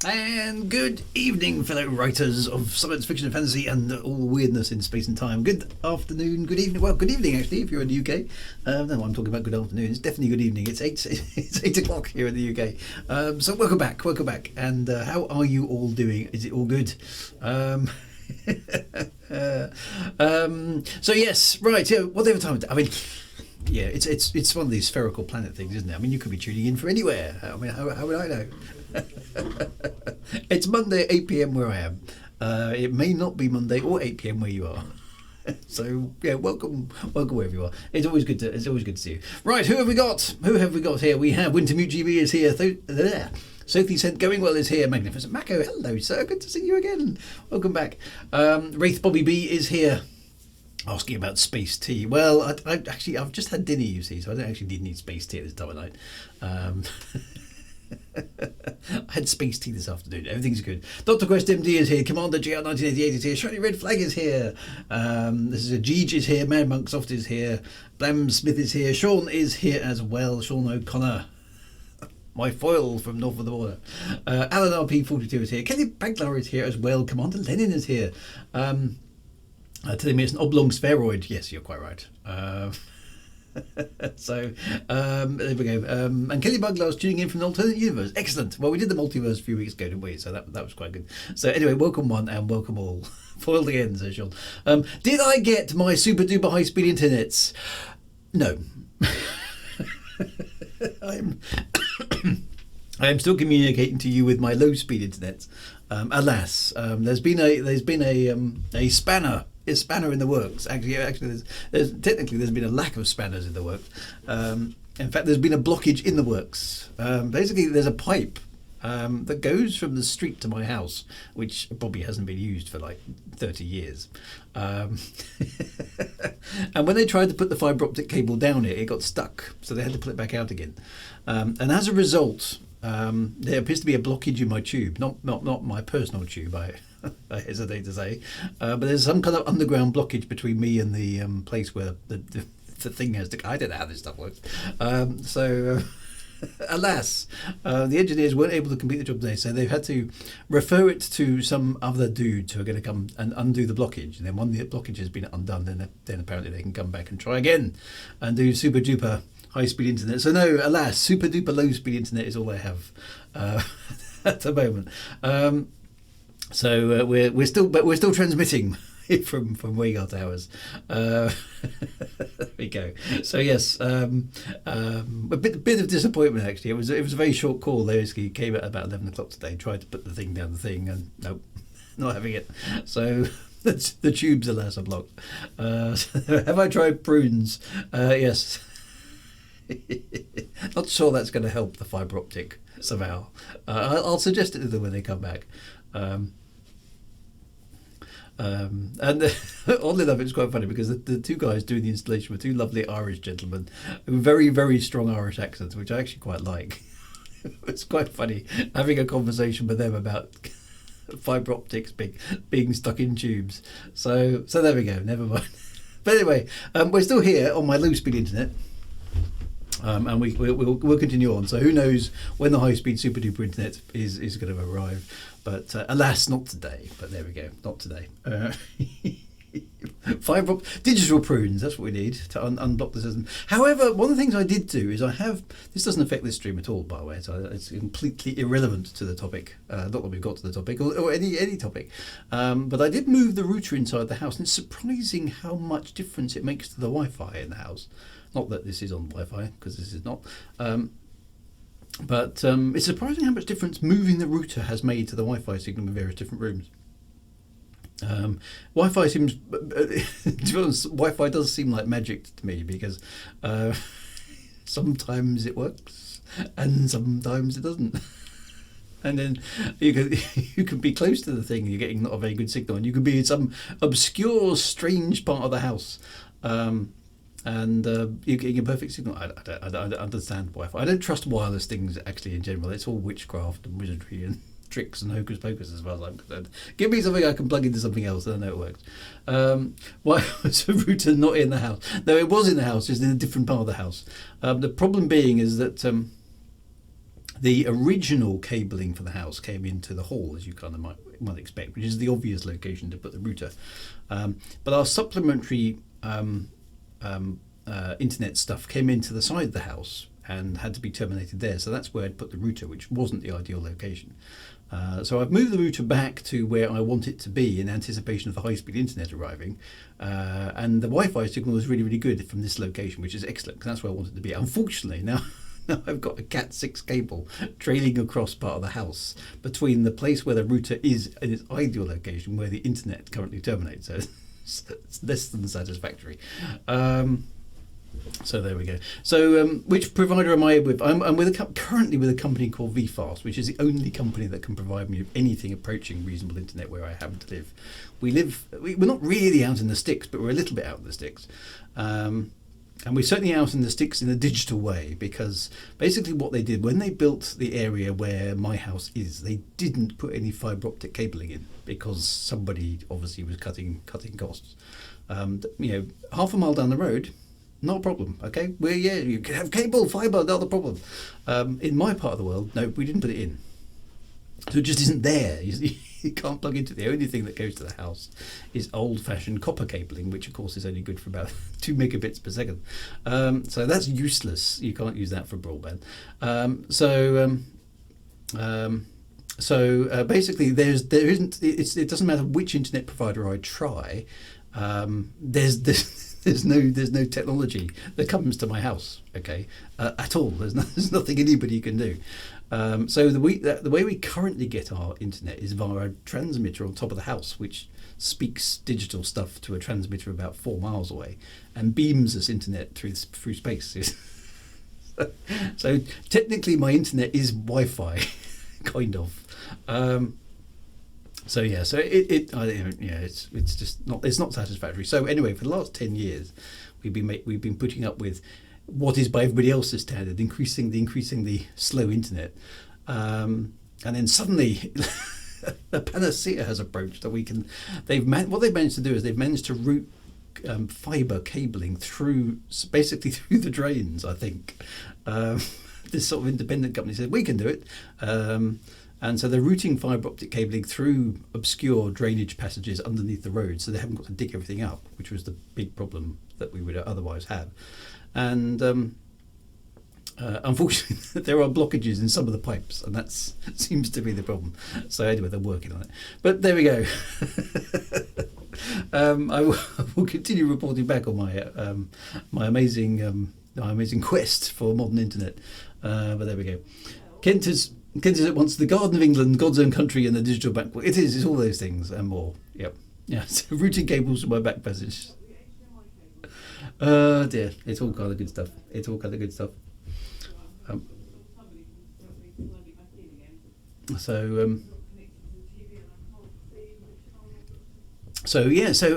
And good evening, fellow writers of science fiction and fantasy and all the weirdness in space and time. Good afternoon, good evening. Well, good evening actually, if you're in the UK. No, I'm talking about good afternoon. It's definitely good evening. It's 8. It's 8 o'clock here in the UK. So welcome back. And how are you all doing? Is it all good? So yes, right. Yeah, whatever time. I mean. Yeah, it's one of these spherical planet things, isn't it? I mean, you could be tuning in from anywhere. I mean, how would I know? It's Monday at 8 p.m. where I am. It may not be Monday or 8 p.m. where you are. So yeah, welcome wherever you are. It's always good to see you. Right, who have we got? Here? We have Wintermute GB is here. There. Sophie Sent Going Well is here. Magnificent Mako, hello sir, good to see you again. Welcome back. Wraith Bobby B is here. Asking about space tea. Well, I've just had dinner, you see, so I don't actually need space tea at this time of night. I had space tea this afternoon. Everything's good. Dr. Quest MD is here. Commander GR 1988 is here. Shiny Red Flag is here. This is a Jeej is here. Mad Monk Soft is here. Blam Smith is here. Sean is here as well. Sean O'Connor. My foil from north of the border. Alan RP42 is here. Kelly Baglar is here as well. Commander Lenin is here. Telling me it's an oblong spheroid. Yes, you're quite right. So there we go. And Kelly Buglar's tuning in from the alternate universe. Excellent. Well, we did the multiverse a few weeks ago, didn't we? So that was quite good. So anyway, welcome one and welcome all. Foiled again, says Sean. Did I get my super duper high speed internets? No. I am still communicating to you with my low speed internet. Alas, there's been a spanner. A spanner in the works. Actually, there's been a lack of spanners in the works. In fact, there's been a blockage in the works. Basically, there's a pipe that goes from the street to my house, which probably hasn't been used for like 30 years. And when they tried to put the fibre optic cable down it got stuck, so they had to pull it back out again. And as a result, there appears to be a blockage in my tube, not my personal tube. I hesitate to say, but there's some kind of underground blockage between me and the place where the thing has to. I don't know how this stuff works. Alas, the engineers weren't able to complete the job today, so they've had to refer it to some other dudes who are going to come and undo the blockage. And then when the blockage has been undone, then apparently they can come back and try again and do super duper high speed internet. So no, alas, super duper low speed internet is all I have at the moment. So we're still transmitting from Wagar Towers. There we go. So yes, a bit of disappointment actually. It was a very short call. They basically came at about 11 o'clock today, tried to put the thing down the thing, and nope, not having it. So the tubes alas are blocked. Have I tried prunes? Yes. Not sure that's going to help the fibre optic somehow. I'll suggest it to them when they come back. And oddly enough, it's quite funny because the two guys doing the installation were two lovely Irish gentlemen with very, very strong Irish accents, which I actually quite like. It's quite funny having a conversation with them about fibre optics being stuck in tubes. So there we go, never mind. But anyway, we're still here on my low speed internet. And we'll continue on. So who knows when the high-speed super duper internet is going to arrive? But alas, not today. But there we go, not today. Digital prunes. That's what we need to unblock the system. However, one of the things I did do is this doesn't affect this stream at all, by the way. So it's completely irrelevant to the topic. Not that we've got to the topic or any topic. But I did move the router inside the house, and it's surprising how much difference it makes to the Wi-Fi in the house. Not that this is on Wi-Fi, because this is not. But it's surprising how much difference moving the router has made to the Wi-Fi signal in various different rooms. Wi-Fi seems, to be honest, Wi-Fi does seem like magic to me because sometimes it works and sometimes it doesn't. And then you can be close to the thing and you're getting not a very good signal, and you could be in some obscure, strange part of the house. And you're getting a perfect signal. I don't understand Wi-Fi. I don't trust wireless things actually in general. It's all witchcraft and wizardry and tricks and hocus pocus as far as I'm concerned. Give me something I can plug into something else and I know it works. Why was the router not in the house? No, it was in the house, just in a different part of the house. The problem being is that The original cabling for the house came into the hall, as you kind of might expect, which is the obvious location to put the router. But our supplementary internet stuff came into the side of the house and had to be terminated there. So that's where I'd put the router, which wasn't the ideal location. So I've moved the router back to where I want it to be in anticipation of the high-speed internet arriving. And the Wi-Fi signal was really, really good from this location, which is excellent, because that's where I want it to be. Unfortunately, now I've got a Cat6 cable trailing across part of the house between the place where the router is in its ideal location, where the internet currently terminates. So it's less than satisfactory. So there we go. So which provider am I with? I'm with currently with a company called VFast, which is the only company that can provide me with anything approaching reasonable internet where I happen to live. We're not really out in the sticks, but we're a little bit out in the sticks. And we're certainly out in the sticks in a digital way, because basically what they did when they built the area where my house is, they didn't put any fibre optic cabling in because somebody obviously was cutting costs. Half a mile down the road, not a problem. Okay, you can have cable, fibre, not a problem. In my part of the world, no, we didn't put it in, so it just isn't there. You can't plug into. The only thing that goes to the house is old-fashioned copper cabling, which of course is only good for about 2 megabits per second. So that's useless. You can't use that for broadband. Basically, there isn't. It doesn't matter which internet provider I try. There's no technology that comes to my house. Okay, at all. There's nothing anybody can do. So the way we currently get our internet is via a transmitter on top of the house, which speaks digital stuff to a transmitter about 4 miles away and beams us internet through space. So technically my internet is Wi-Fi, kind of. It's just not satisfactory. So anyway, for the last 10 years, we've been putting up with what is by everybody else's standard, increasingly slow internet, and then suddenly the panacea has approached that what they've managed to do is they've managed to route fibre cabling through the drains. I think this sort of independent company said we can do it, and so they're routing fibre optic cabling through obscure drainage passages underneath the road, so they haven't got to dig everything up, which was the big problem that we would otherwise have. And unfortunately, there are blockages in some of the pipes, and that seems to be the problem. So anyway, they're working on it. But there we go. I will continue reporting back on my amazing quest for modern internet. But there we go. Kent is once the Garden of England, God's own country, and the digital backward. It's all those things and more. Yep. Yeah. So routing cables from my back passage. Dear, it's all kind of good stuff. So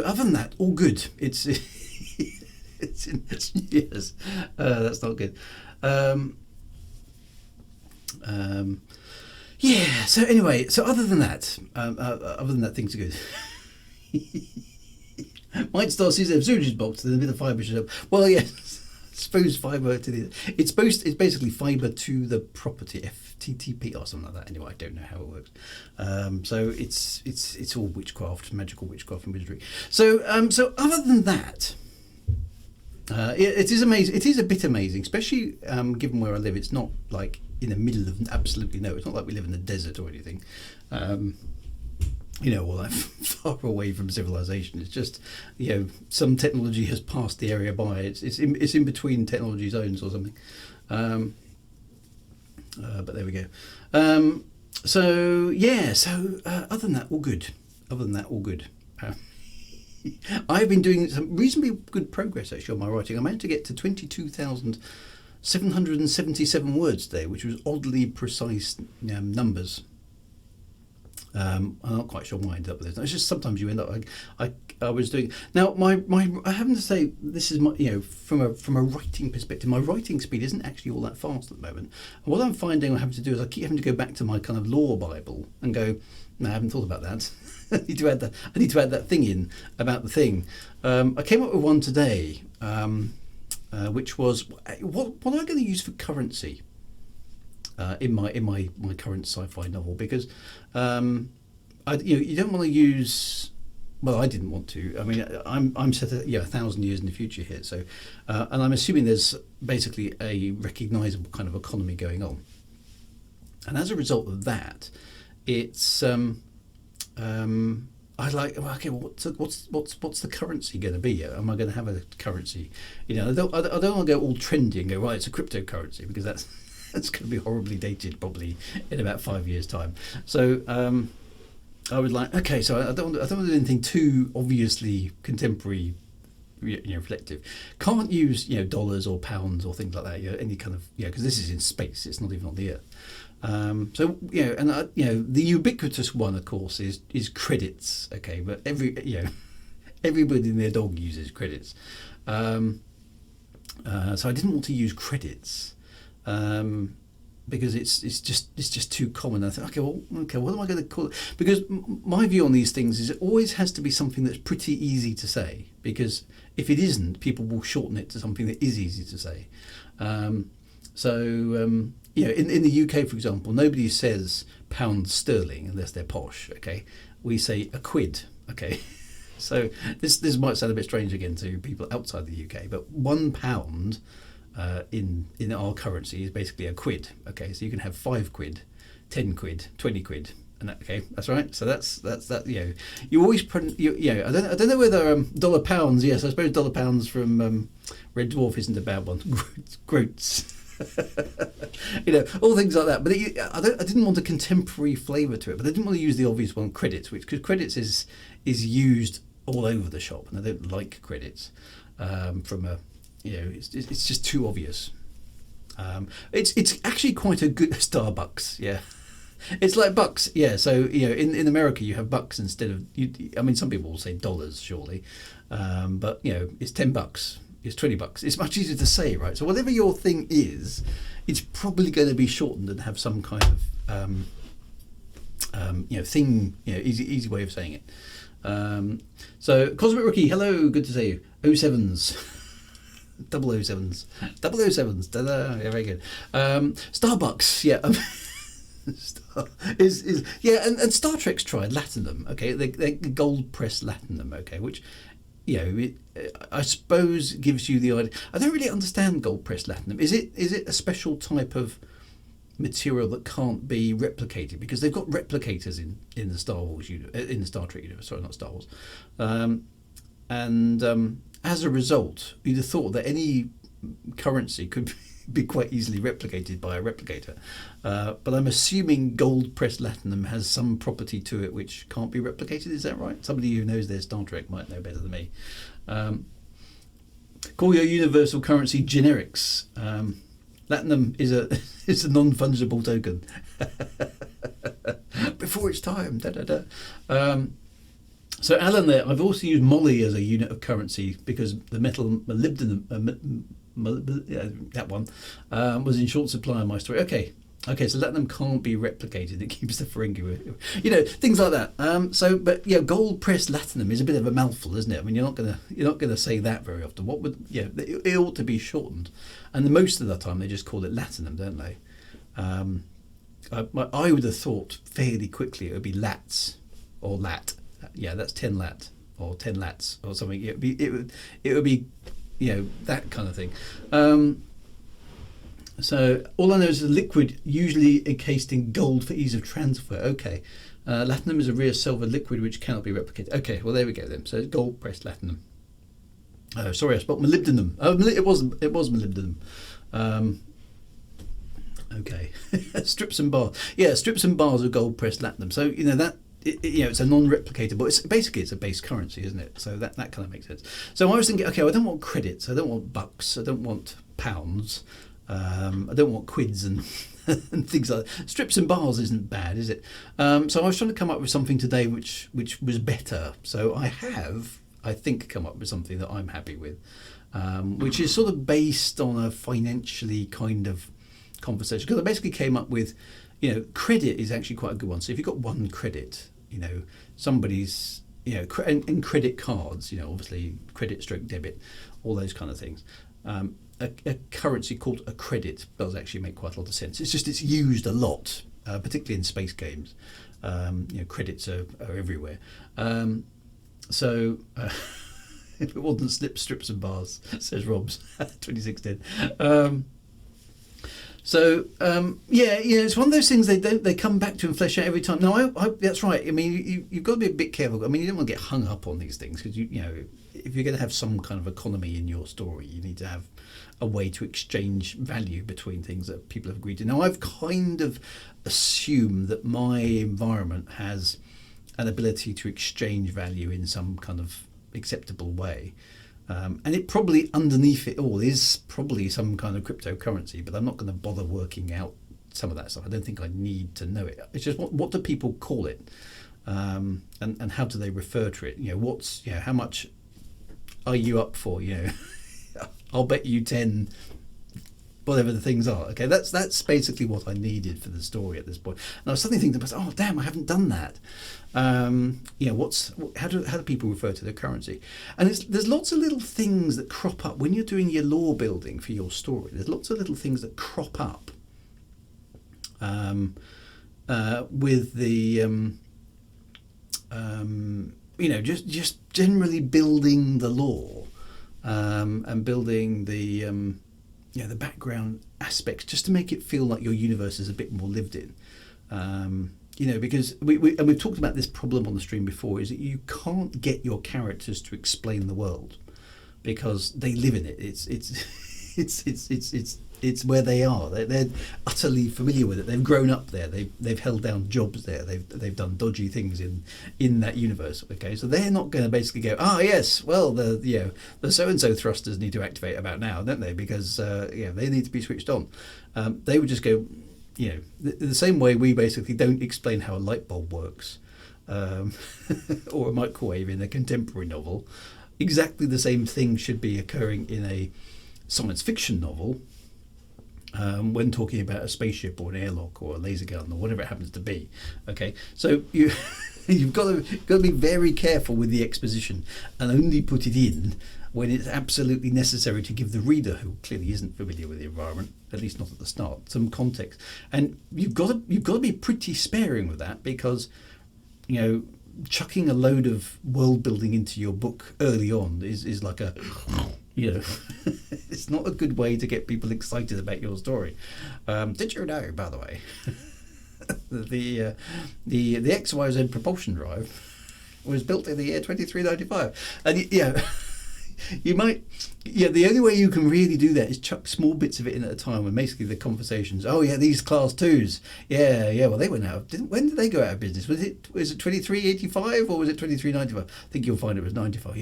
other than that, all good. It's yes, that's not good. So anyway, so other than that, things are good. Might start seeing a sewage box and a bit of fibre should have. Well, yes, I suppose fibre to the. It's basically fibre to the property, FTTP or something like that. Anyway, I don't know how it works. So it's all witchcraft, magical witchcraft and wizardry. So other than that, it is amazing. It is a bit amazing, especially given where I live. It's not like in the middle of absolutely nowhere. It's not like we live in the desert or anything. All that far away from civilization. It's just, some technology has passed the area by. It's in between technology zones or something. But there we go. Other than that, all good. I've been doing some reasonably good progress actually on my writing. I managed to get to 22,777 words today, which was oddly precise numbers. I'm not quite sure why I ended up with this. It's just sometimes you end up. I was doing now. I happen to say this is my from a writing perspective. My writing speed isn't actually all that fast at the moment. And what I'm finding I have to do is I keep having to go back to my kind of law Bible and go. No, I haven't thought about that. I need to add that thing in about the thing. I came up with one today, which was what am I going to use for currency? in my current sci-fi novel, because you don't want to use. Well, I didn't want to. I mean, I'm set 1,000 years in the future here. So, and I'm assuming there's basically a recognisable kind of economy going on, and as a result of that, it's I like, well, okay, well, what's the currency going to be? Am I going to have a currency? I don't want to go all trendy and go, right, it's a cryptocurrency, because that's it's going to be horribly dated probably in about 5 years' time. So I would like, okay, so I don't want to do anything too obviously contemporary, reflective. Can't use dollars or pounds or things like that. Any kind of because this is in space. It's not even on the Earth. So the ubiquitous one, of course, is credits. Okay, but everybody and their dog uses credits. So I didn't want to use credits because it's just too common. I thought, okay, what am I going to call it? Because my view on these things is it always has to be something that's pretty easy to say. Because if it isn't, people will shorten it to something that is easy to say. In the UK, for example, nobody says pound sterling unless they're posh. Okay, we say a quid. Okay, so this might sound a bit strange again to people outside the UK, but £1 in our currency is basically a quid. Okay, so you can have 5 quid, 10 quid, 20 quid. And that's right. So that's that. You always I don't know whether dollar pounds. Yes, I suppose dollar pounds from Red Dwarf isn't a bad one. Groats. All things like that. But I didn't want a contemporary flavour to it. But I didn't want to use the obvious one, credits, because credits is used all over the shop, and I don't like credits it's just too obvious. It's actually quite a good Starbucks. Yeah. It's like bucks, yeah. So in America you have bucks instead of. I mean, some people will say dollars, surely, but it's $10, it's $20. It's much easier to say, right? So whatever your thing is, it's probably going to be shortened and have some kind of thing, easy way of saying it. So Cosmic Rookie, hello, good to see you. 07s. 007s. 007s. Da-da. Yeah, very good. Starbucks, yeah. And Star Trek's tried Latinum, okay, they gold pressed Latinum, okay, which I suppose gives you the idea. I don't really understand gold pressed Latinum. Is it a special type of material that can't be replicated? Because they've got replicators in the Star Wars in the Star Trek universe. Sorry, not Star Wars. As a result, you'd have thought that any currency could be quite easily replicated by a replicator, but I'm assuming gold pressed Latinum has some property to it which can't be replicated. Is that right? Somebody who knows their Star Trek might know better than me. Call your universal currency generics. Latinum is a non-fungible token. Before its time. Da, da, da. So Alan, there, I've also used Molly as a unit of currency because the metal molybdenum. That one was in short supply in my story. Okay, so Latinum can't be replicated. It keeps the Ferengi, things like that. But gold pressed Latinum is a bit of a mouthful, isn't it? I mean, you're not gonna say that very often. What would it ought to be shortened, and most of the time they just call it Latinum, don't they? I would have thought fairly quickly it would be lats or lat. Yeah, that's 10 lat or 10 lats or something. It would be that kind of thing. So all I know is a liquid usually encased in gold for ease of transfer. Okay, Latinum is a rare silver liquid which cannot be replicated. Okay, well there we go then. So it's gold pressed Latinum. Sorry, I spelled molybdenum. It was molybdenum. Okay, strips and bars. Yeah, strips and bars of gold pressed Latinum. So that. It's a non-replicatable. It's a base currency, isn't it? So that kind of makes sense. So I was thinking, okay, I don't want credits. I don't want bucks. I don't want pounds. I don't want quids and and things like that. Strips and bars isn't bad, is it? So I was trying to come up with something today which was better. So I think, come up with something that I'm happy with, which is sort of based on a financially kind of conversation. Because I basically came up with, credit is actually quite a good one. So if you've got one credit, somebody's, and credit cards, obviously credit stroke debit, all those kind of things. a currency called a credit does actually make quite a lot of sense. It's just it's used a lot, particularly in space games. Credits are everywhere. So if it wasn't slips, strips and bars, says Rob's 2016. It's one of those things they come back to and flesh out every time. No, that's right. I mean, you've got to be a bit careful. I mean, you don't want to get hung up on these things because if you're going to have some kind of economy in your story, you need to have a way to exchange value between things that people have agreed to. Now, I've kind of assumed that my environment has an ability to exchange value in some kind of acceptable way. And it probably underneath it all is probably some kind of cryptocurrency, but I'm not going to bother working out some of that stuff. I don't think I need to know it. It's just what do people call it, and how do they refer to it? How much are you up for? I'll bet you 10, whatever the things are. Okay, that's basically what I needed for the story at this point. And I was suddenly thinking, oh damn, I haven't done that. How do people refer to their currency? And there's lots of little things that crop up when you're doing your lore building for your story. There's lots of little things that crop up with the just generally building the lore and building the background aspects, just to make it feel like your universe is a bit more lived in. Because we've talked about this problem on the stream before, is that you can't get your characters to explain the world because they live in it. It's where they are. They're utterly familiar with it. They've grown up there. They've held down jobs there. They've done dodgy things in that universe. Okay, so they're not going to basically go, yes, well the so and so thrusters need to activate about now, don't they? Because they need to be switched on. They would just go. The same way we basically don't explain how a light bulb works or a microwave in a contemporary novel. Exactly the same thing should be occurring in a science fiction novel when talking about a spaceship or an airlock or a laser gun or whatever it happens to be. Okay, so you've got to be very careful with the exposition and only put it in when it's absolutely necessary to give the reader, who clearly isn't familiar with the environment, at least not at the start, some context. And you've got to be pretty sparing with that, because chucking a load of world building into your book early on is like a it's not a good way to get people excited about your story. Did you know, by the way, the XYZ propulsion drive was built in the year 2395, and you might, the only way you can really do that is chuck small bits of it in at a time, when basically the conversations, these class 2s, well, they went out, when did they go out of business? Was it 2385 or was it 2395? I think you'll find it was 95.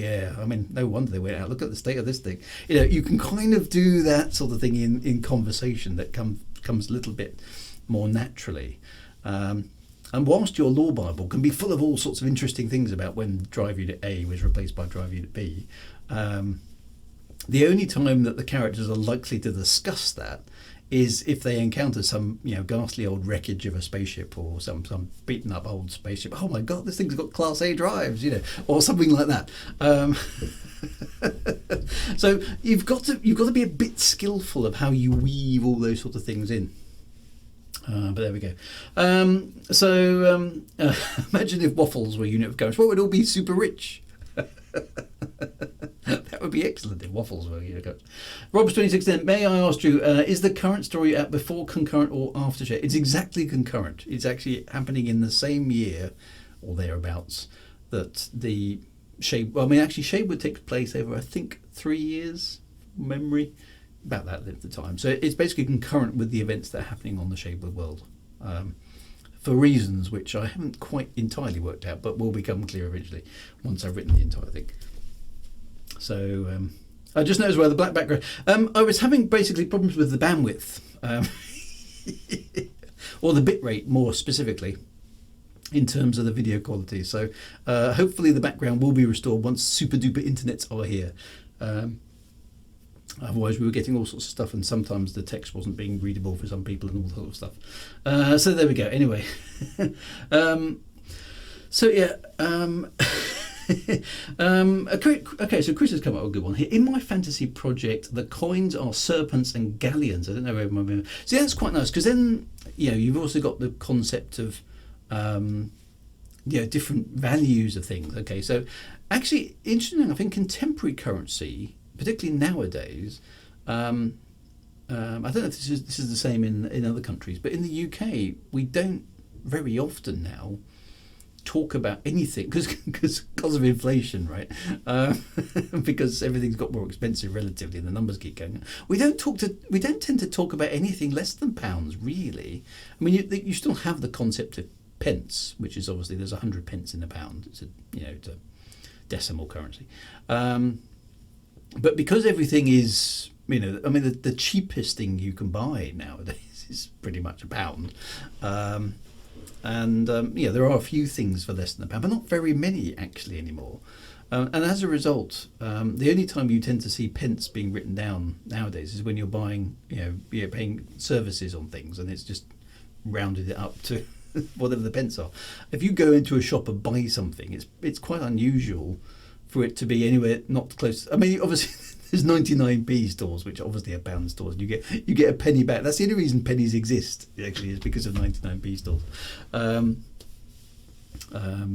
No wonder they went out. Look at the state of this thing. You can kind of do that sort of thing in conversation that comes a little bit more naturally. And whilst your lore Bible can be full of all sorts of interesting things about when Drive Unit A was replaced by Drive Unit B, the only time that the characters are likely to discuss that is if they encounter some ghastly old wreckage of a spaceship, or some beaten up old spaceship. Oh my god, this thing's got Class A drives, or something like that. So you've got to be a bit skillful of how you weave all those sort of things in. But there we go. Imagine if waffles were a unit of currency. What would all be super rich? That would be excellent if waffles were a unit of currency. Rob's 2016. May I ask you, is the current story out before concurrent or after Shade? It's exactly concurrent. It's actually happening in the same year or thereabouts that the Shade. Shade would take place over, I think, 3 years. Memory. About that length of time. So it's basically concurrent with the events that are happening on the Shadewood world, for reasons which I haven't quite entirely worked out, but will become clear eventually once I've written the entire thing. So I just noticed where the black background. I was having basically problems with the bandwidth, or the bitrate more specifically, in terms of the video quality. So hopefully the background will be restored once super duper internets are here. Otherwise we were getting all sorts of stuff, and sometimes the text wasn't being readable for some people and all that sort of stuff. So there we go. Anyway, Okay, so Chris has come up with a good one here. In my fantasy project, the coins are serpents and galleons. I don't know where my see, that's quite nice because then you've also got the concept of different values of things. Okay, so actually, interesting enough, in contemporary currency, particularly nowadays, I don't know if this is the same in other countries, but in the UK, we don't very often now talk about anything because of inflation, right? Because everything's got more expensive relatively, and the numbers keep going up. We don't tend to talk about anything less than pounds, really. I mean, you still have the concept of pence, which is obviously there's 100 pence in a pound. It's a decimal currency, but because everything is the cheapest thing you can buy nowadays is pretty much a pound. There are a few things for less than a pound, but not very many actually anymore. And as a result, the only time you tend to see pence being written down nowadays is when you're buying, you're paying services on things, and it's just rounded it up to whatever the pence are. If you go into a shop and buy something, it's quite unusual for it to be anywhere not close. I mean, obviously. There's 99p stores, which obviously are pound stores. You get a penny back. That's the only reason pennies exist. Actually, is because of 99p stores.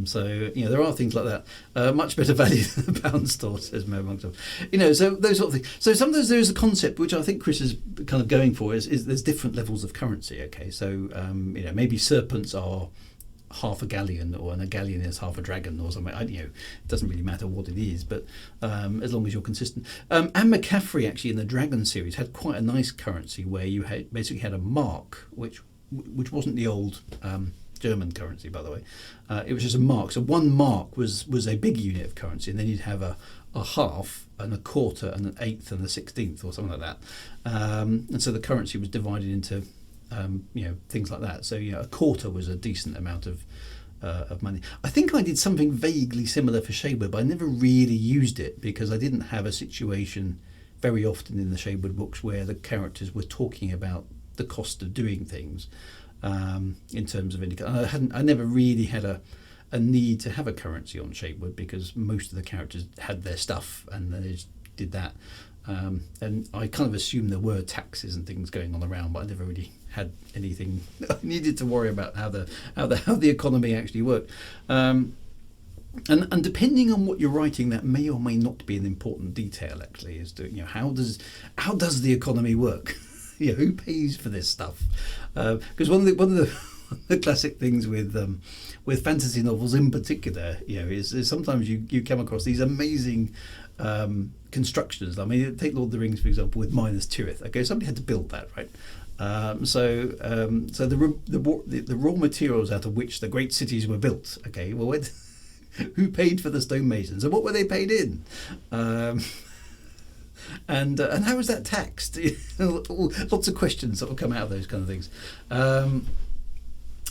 So there are things like that. Much better value than the pound store, says Mo Monk. So those sort of things. So sometimes there is a concept which I think Chris is kind of going for is there's different levels of currency. Okay, so maybe serpents are half a galleon, and a galleon is half a dragon or something. It doesn't really matter what it is, but as long as you're consistent. Anne McCaffrey actually in the Dragon series had quite a nice currency where you basically had a mark, which wasn't the old German currency, by the way. It was just a mark. So one mark was a big unit of currency, and then you'd have a half and a quarter and an eighth and a 16th or something like that. And so the currency was divided into things like that. So a quarter was a decent amount of money. I think I did something vaguely similar for Shadewood, but I never really used it because I didn't have a situation very often in the Shadewood books where the characters were talking about the cost of doing things in terms of indicator. I never really had a need to have a currency on Shadewood because most of the characters had their stuff and they just did that. And I kind of assumed there were taxes and things going on around, but I never really had anything I needed to worry about how the economy actually worked. And depending on what you're writing, that may or may not be an important detail actually, as to how does the economy work? Who pays for this stuff? Because one of the classic things with fantasy novels in particular, is sometimes you come across these amazing constructions. I mean, take Lord of the Rings for example, with Minas Tirith. Okay, somebody had to build that, right? So the raw materials out of which the great cities were built. Okay, well, who paid for the stonemasons, and what were they paid in? And how was that taxed? Lots of questions that will come out of those kind of things.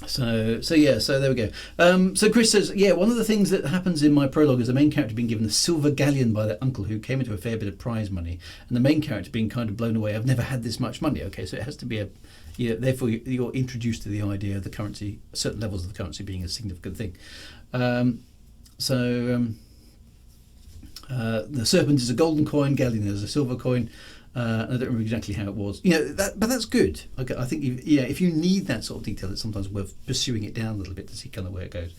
So there we go. So Chris says, one of the things that happens in my prologue is the main character being given a silver galleon by their uncle who came into a fair bit of prize money, and the main character being kind of blown away. I've never had this much money. Okay, so it has to be therefore you're introduced to the idea of the currency, certain levels of the currency being a significant thing. The serpent is a golden coin, galleon is a silver coin. I don't remember exactly how it was. But that's good. Okay, I think if you need that sort of detail, it's sometimes worth pursuing it down a little bit to see kind of where it goes.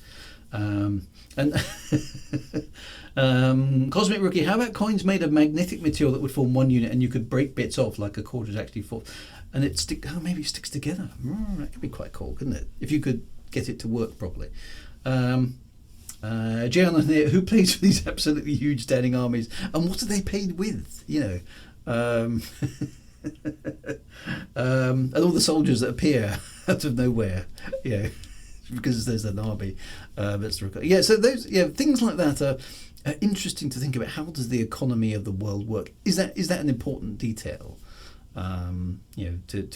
Cosmic Rookie, how about coins made of magnetic material that would form one unit and you could break bits off like a quarter is actually formed, and maybe it sticks together. That could be quite cool, couldn't it? If you could get it to work properly. Gian, who pays for these absolutely huge standing armies, and what are they paid with? And all the soldiers that appear out of nowhere, because there's an army. So those, things like that are interesting to think about. How does the economy of the world work? Is that an important detail? To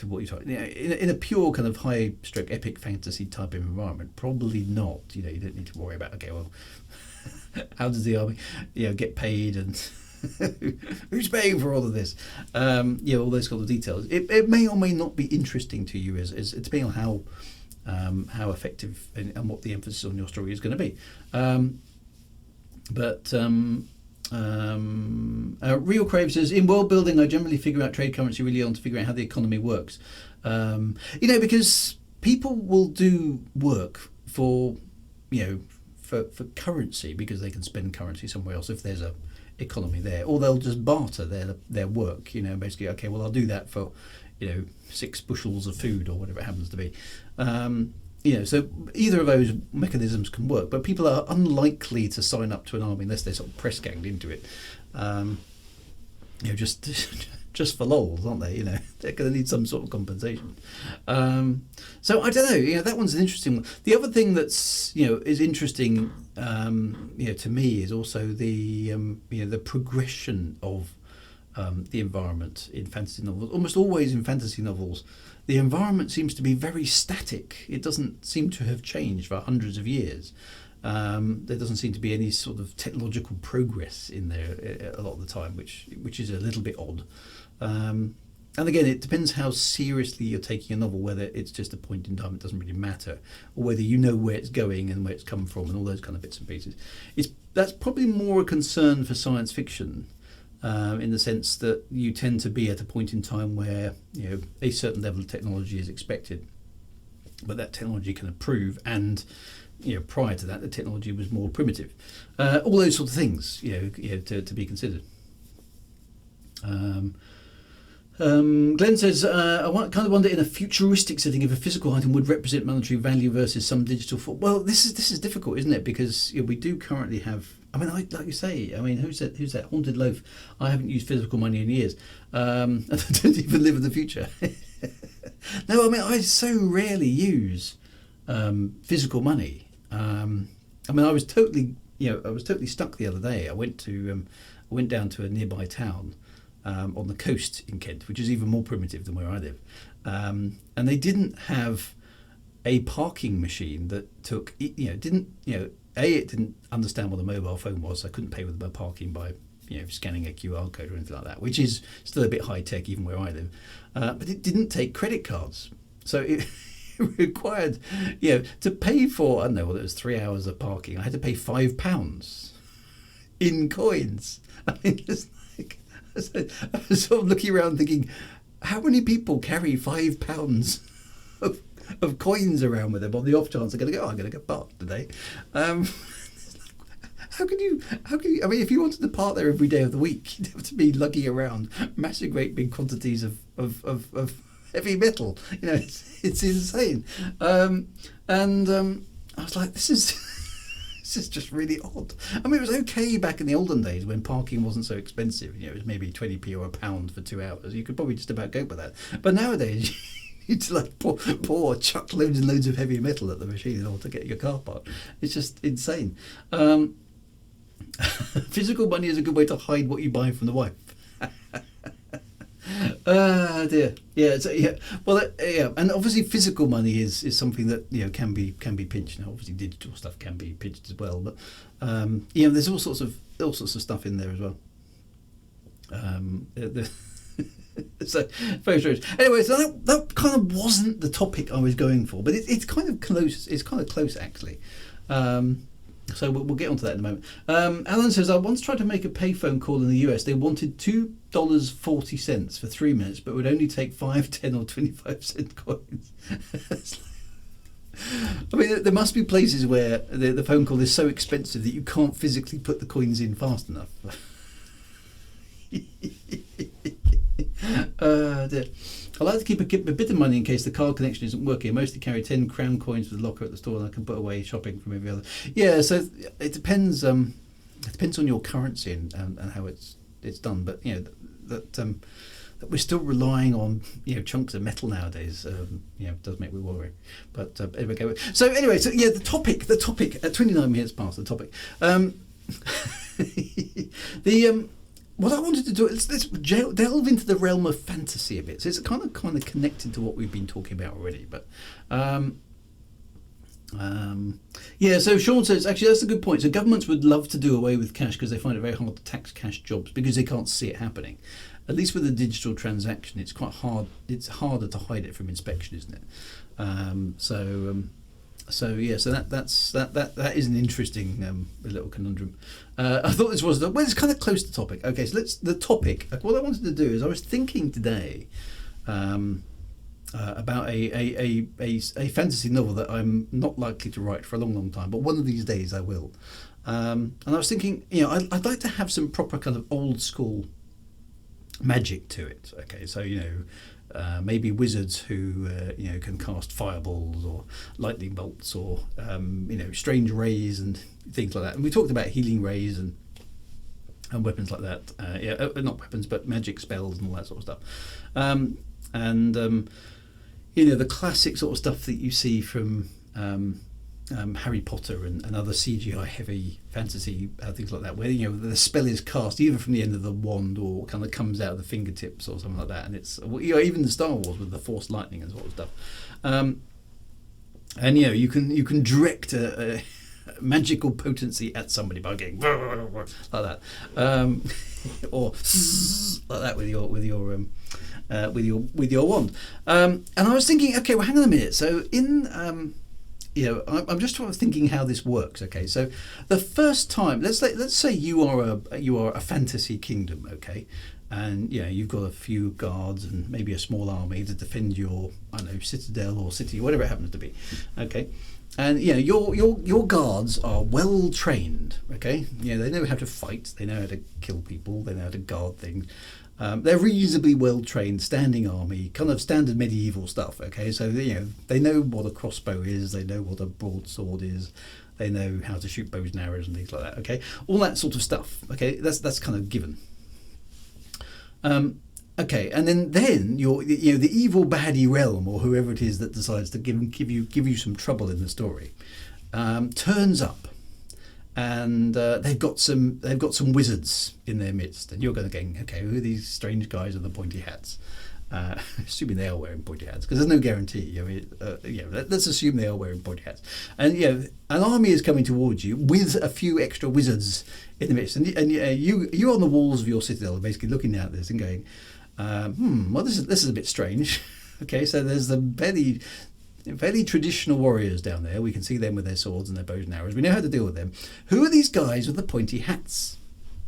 what you're talking. In a pure kind of high-stroke epic fantasy type of environment, probably not. You don't need to worry about. Okay, well, how does the army, get paid and who's paying for all of this? All those kind of details. It may or may not be interesting to you as depending on how effective and what the emphasis on your story is going to be. But Real Crave says, in world building, I generally figure out trade currency really on to figure out how the economy works. Because people will do work for, for currency because they can spend currency somewhere else if there's a economy there, or they'll just barter their work. Basically, okay, well, I'll do that for 6 bushels of food or whatever it happens to be. So either of those mechanisms can work, but people are unlikely to sign up to an army unless they're sort of press ganged into it. Just for lols, aren't they? They're going to need some sort of compensation. So I don't know. That one's an interesting one. The other thing that's is interesting, to me is also the the progression of the environment in fantasy novels. Almost always in fantasy novels, the environment seems to be very static. It doesn't seem to have changed for hundreds of years. There doesn't seem to be any sort of technological progress in there a lot of the time, which is a little bit odd. And again, it depends how seriously you're taking a novel, whether it's just a point in time, it doesn't really matter, or whether you know where it's going and where it's come from and all those kind of bits and pieces. That's probably more a concern for science fiction, in the sense that you tend to be at a point in time where a certain level of technology is expected, but that technology can improve, and prior to that the technology was more primitive. All those sort of things to be considered. Glenn says, I kind of wonder, in a futuristic setting, if a physical item would represent monetary value versus some digital form. Well, this is difficult, isn't it? Because we do currently have. Like you say. Who's that haunted loaf? I haven't used physical money in years. I don't even live in the future. No, I so rarely use physical money. I was totally stuck the other day. I went down to a nearby town. On the coast in Kent, which is even more primitive than where I live, and they didn't have a parking machine that took. It didn't understand what a mobile phone was. So I couldn't pay with my parking by scanning a QR code or anything like that, which is still a bit high tech even where I live. But it didn't take credit cards, so it required to pay for, I don't know, whether it was 3 hours of parking. I had to pay £5 in coins. I was sort of looking around thinking, how many people carry £5 of coins around with them on the off chance they're going to go, I'm going to go park today. How can you? If you wanted to park there every day of the week, you'd have to be lugging around massive, great big quantities of heavy metal. It's insane. I was like, this is just really odd. it was okay back in the olden days when parking wasn't so expensive. It was maybe 20p or £1 for 2 hours. You could probably just about go with that. But nowadays, you need to pour chuck loads and loads of heavy metal at the machine in order to get your car parked. It's just insane. Physical money is a good way to hide what you buy from the wife. Dear. Well, and obviously physical money is something that can be pinched. Now, obviously digital stuff can be pinched as well, but there's all sorts of stuff in there as well. So very strange. Anyway, so that kind of wasn't the topic I was going for, but it's kind of close. It's kind of close actually. So we'll get onto that in a moment. Alan says, I once tried to make a payphone call in the US. They wanted $2.40 for 3 minutes, but would only take 5, 10 or 25-cent coins. There must be places where the phone call is so expensive that you can't physically put the coins in fast enough. Dear. I like to keep a bit of money in case the card connection isn't working. I mostly carry 10 crown coins for the locker at the store, and I can put away shopping from every other. Yeah, so it depends. It depends on your currency and how it's done. But that we're still relying on chunks of metal nowadays. Does make me worry. But anyway, okay. So the topic at 29 minutes past the topic. What I wanted to do is let's delve into the realm of fantasy a bit. So it's kind of connected to what we've been talking about already. But so Sean says, actually that's a good point. So governments would love to do away with cash because they find it very hard to tax cash jobs because they can't see it happening. At least with a digital transaction, it's quite hard. It's harder to hide it from inspection, isn't it? So yeah, so that is an interesting little conundrum. I thought this was it's kind of close to topic. Okay, so the topic. What I wanted to do is I was thinking today about a fantasy novel that I'm not likely to write for a long time, but one of these days I will. And I was thinking, I'd like to have some proper kind of old school magic to it. Okay, so maybe wizards who can cast fireballs or lightning bolts or strange rays and things like that. And we talked about healing rays and weapons like that. Not weapons, but magic spells and all that sort of stuff. The classic sort of stuff that you see from Harry Potter and other CGI heavy fantasy things like that, where the spell is cast either from the end of the wand or kind of comes out of the fingertips or something like that, and it's even the Star Wars with the Force lightning and sort of stuff. And you can direct a magical potency at somebody by going like that, or like that with your wand. And I was thinking, okay, well, hang on a minute. So I'm just sort of thinking how this works. Okay, so the first time, let's say you are a fantasy kingdom, okay, and you've got a few guards and maybe a small army to defend your citadel or city, whatever it happens to be, okay, and your guards are well trained, okay, they know how to fight, they know how to kill people, they know how to guard things. They're reasonably well trained, standing army, kind of standard medieval stuff. Okay, so they know what a crossbow is, they know what a broadsword is, they know how to shoot bows and arrows and things like that. Okay, all that sort of stuff. Okay, that's kind of given. Okay, and then your the evil baddie realm or whoever it is that decides to give you some trouble in the story turns up. And they've got some wizards in their midst, and you're going to go, okay, who are these strange guys with the pointy hats? Assuming they are wearing pointy hats, because there's no guarantee. Let's assume they are wearing pointy hats, and an army is coming towards you with a few extra wizards in the midst, and you're on the walls of your citadel, basically looking at this and going, well, this is a bit strange. Okay, so there's the very traditional warriors down there. We can see them with their swords and their bows and arrows. We know how to deal with them. Who are these guys with the pointy hats?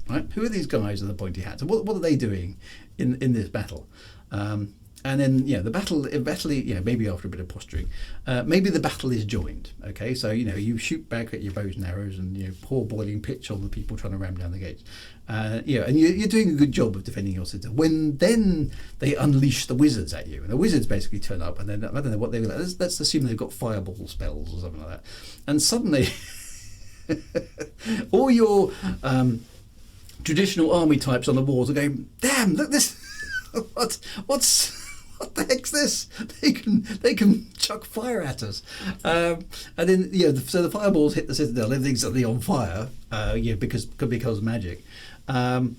Right? Who are these guys with the pointy hats? And what are they doing in this battle? And then the battle, maybe after a bit of posturing, maybe the battle is joined. Okay, so you shoot back at your bows and arrows and pour boiling pitch on the people trying to ram down the gates. And you're doing a good job of defending your citadel. When then they unleash the wizards at you, and the wizards basically turn up, and then I don't know what they were like. Let's assume they've got fireball spells or something like that, and suddenly all your traditional army types on the walls are going, damn, look this, what the heck's this? They can chuck fire at us, and then so the fireballs hit the citadel. Everything's suddenly on fire, because magic. And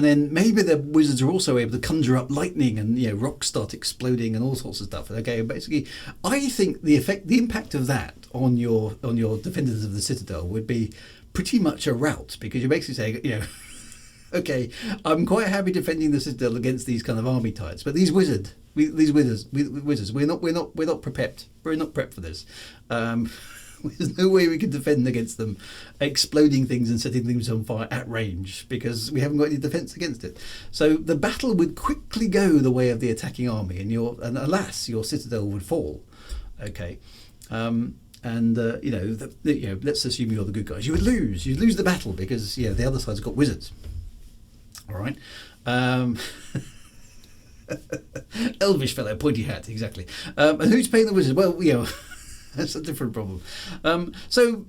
then maybe the wizards are also able to conjure up lightning and rocks start exploding and all sorts of stuff. Okay, basically, I think the impact of that on your defenders of the citadel would be pretty much a rout, because you're basically saying, okay, I'm quite happy defending the citadel against these kind of army types, but these wizards, we're not prepped. We're not prepped for this. There's no way we can defend against them exploding things and setting things on fire at range, because we haven't got any defence against it. So the battle would quickly go the way of the attacking army, and alas, your citadel would fall. Okay. Let's assume you're the good guys. You'd lose the battle because the other side's got wizards. All right. Elvish fellow, pointy hat, exactly. And who's paying the wizard? Well, that's a different problem. So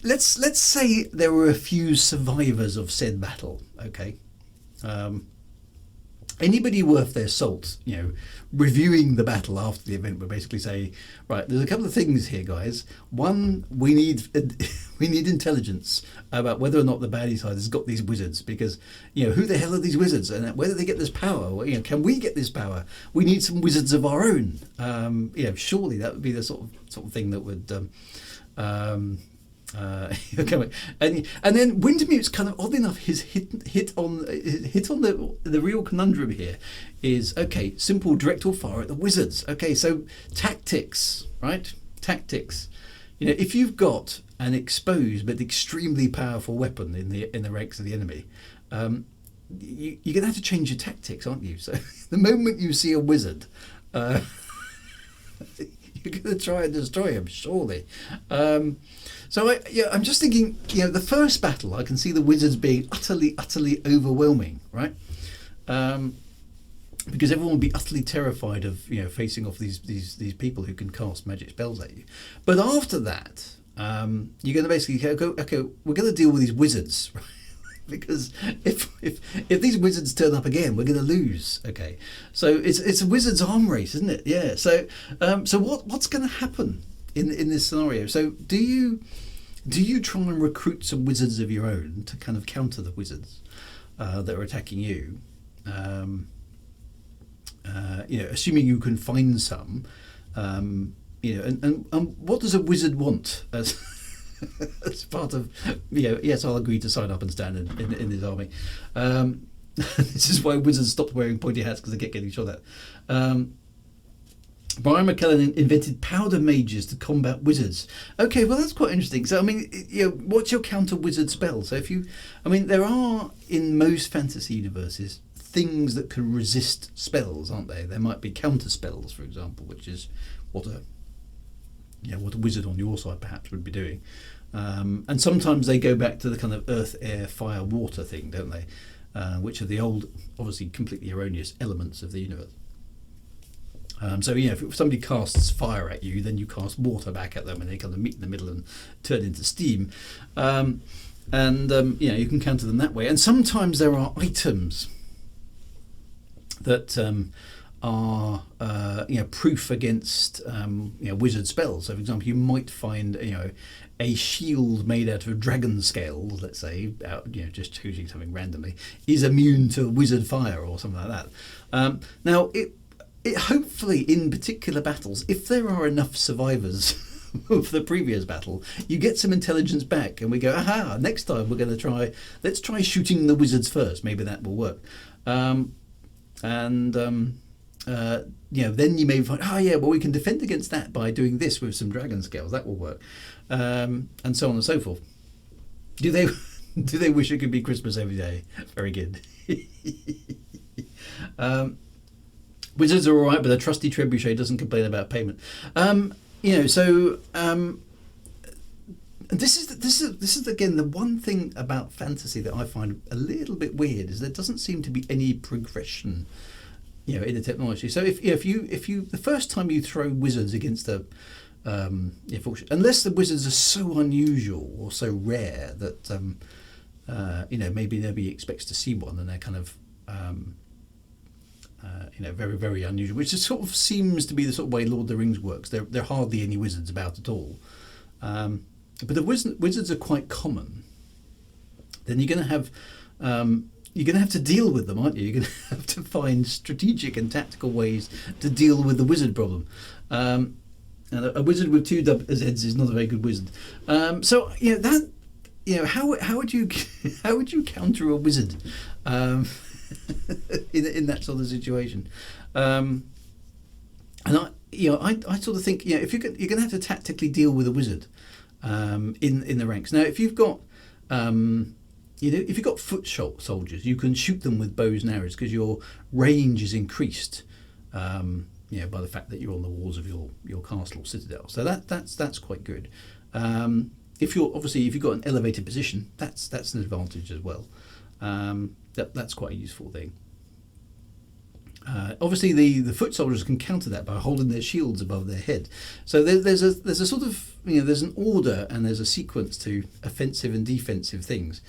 let's say there were a few survivors of said battle. Okay. Anybody worth their salt, reviewing the battle after the event would basically say, right, there's a couple of things here, guys. One, we need intelligence about whether or not the baddie side has got these wizards, because who the hell are these wizards, and where do they get this power? Can we get this power? We need some wizards of our own. Surely that would be the sort of thing that would. And then Wintermute's kind of odd enough. His hit on the real conundrum here is, okay, simple direct or fire at the wizards. Okay, so tactics, right? Tactics. if you've got an exposed but extremely powerful weapon in the ranks of the enemy, you're going to have to change your tactics, aren't you? So the moment you see a wizard, you're going to try and destroy him, surely. I'm just thinking, the first battle, I can see the wizards being utterly, utterly overwhelming, right? Because everyone would be utterly terrified of facing off these people who can cast magic spells at you. But after that, you're going to basically go, okay, we're going to deal with these wizards, right? Because if these wizards turn up again, we're going to lose. Okay, so it's a wizard's arm race, isn't it? Yeah. So what's going to happen in this scenario? So do you try and recruit some wizards of your own to kind of counter the wizards that are attacking you? Assuming you can find some, and what does a wizard want as as part of, yes, I'll agree to sign up and stand in his army. This is why wizards stopped wearing pointy hats, because they kept getting shot at. Brian McKellen invented powder mages to combat wizards. Okay, well, that's quite interesting. So, what's your counter wizard spell? So there are, in most fantasy universes, things that can resist spells, aren't they? There might be counter spells, for example, which is what a wizard on your side perhaps would be doing. And sometimes they go back to the kind of earth, air, fire, water thing, don't they? Which are the old, obviously completely erroneous elements of the universe. If somebody casts fire at you, then you cast water back at them, and they kind of meet in the middle and turn into steam. You can counter them that way. And sometimes there are items that are proof against wizard spells. So, for example, you might find a shield made out of dragon scales, let's say, just choosing something randomly, is immune to wizard fire or something like that. Now, it hopefully, in particular battles, if there are enough survivors of the previous battle, you get some intelligence back, and we go, aha, next time we're going to let's try shooting the wizards first. Maybe that will work. Then you may find, we can defend against that by doing this with some dragon scales. That will work, and so on and so forth. Do they wish it could be Christmas every day? Very good. Wizards are all right, but a trusty trebuchet doesn't complain about payment. This is again the one thing about fantasy that I find a little bit weird, is there doesn't seem to be any progression, in the technology. So if you the first time you throw wizards against unless the wizards are so unusual or so rare that maybe nobody expects to see one, and they're kind of very, very unusual, which is sort of seems to be the sort of way Lord of the Rings works. There are hardly any wizards about at all. But the wizards are quite common. Then you're going to have to deal with them, aren't you? You're going to have to find strategic and tactical ways to deal with the wizard problem. And a wizard with two heads is not a very good wizard. How would you counter a wizard in that sort of situation? And I sort of think, if you're going to have to tactically deal with a wizard in the ranks. Now, if you've got foot soldiers, you can shoot them with bows and arrows because your range is increased, by the fact that you're on the walls of your castle or citadel. So that's quite good. If you've got an elevated position, that's an advantage as well. That's quite a useful thing. Obviously, the foot soldiers can counter that by holding their shields above their head. So there's a sort of there's an order and there's a sequence to offensive and defensive things,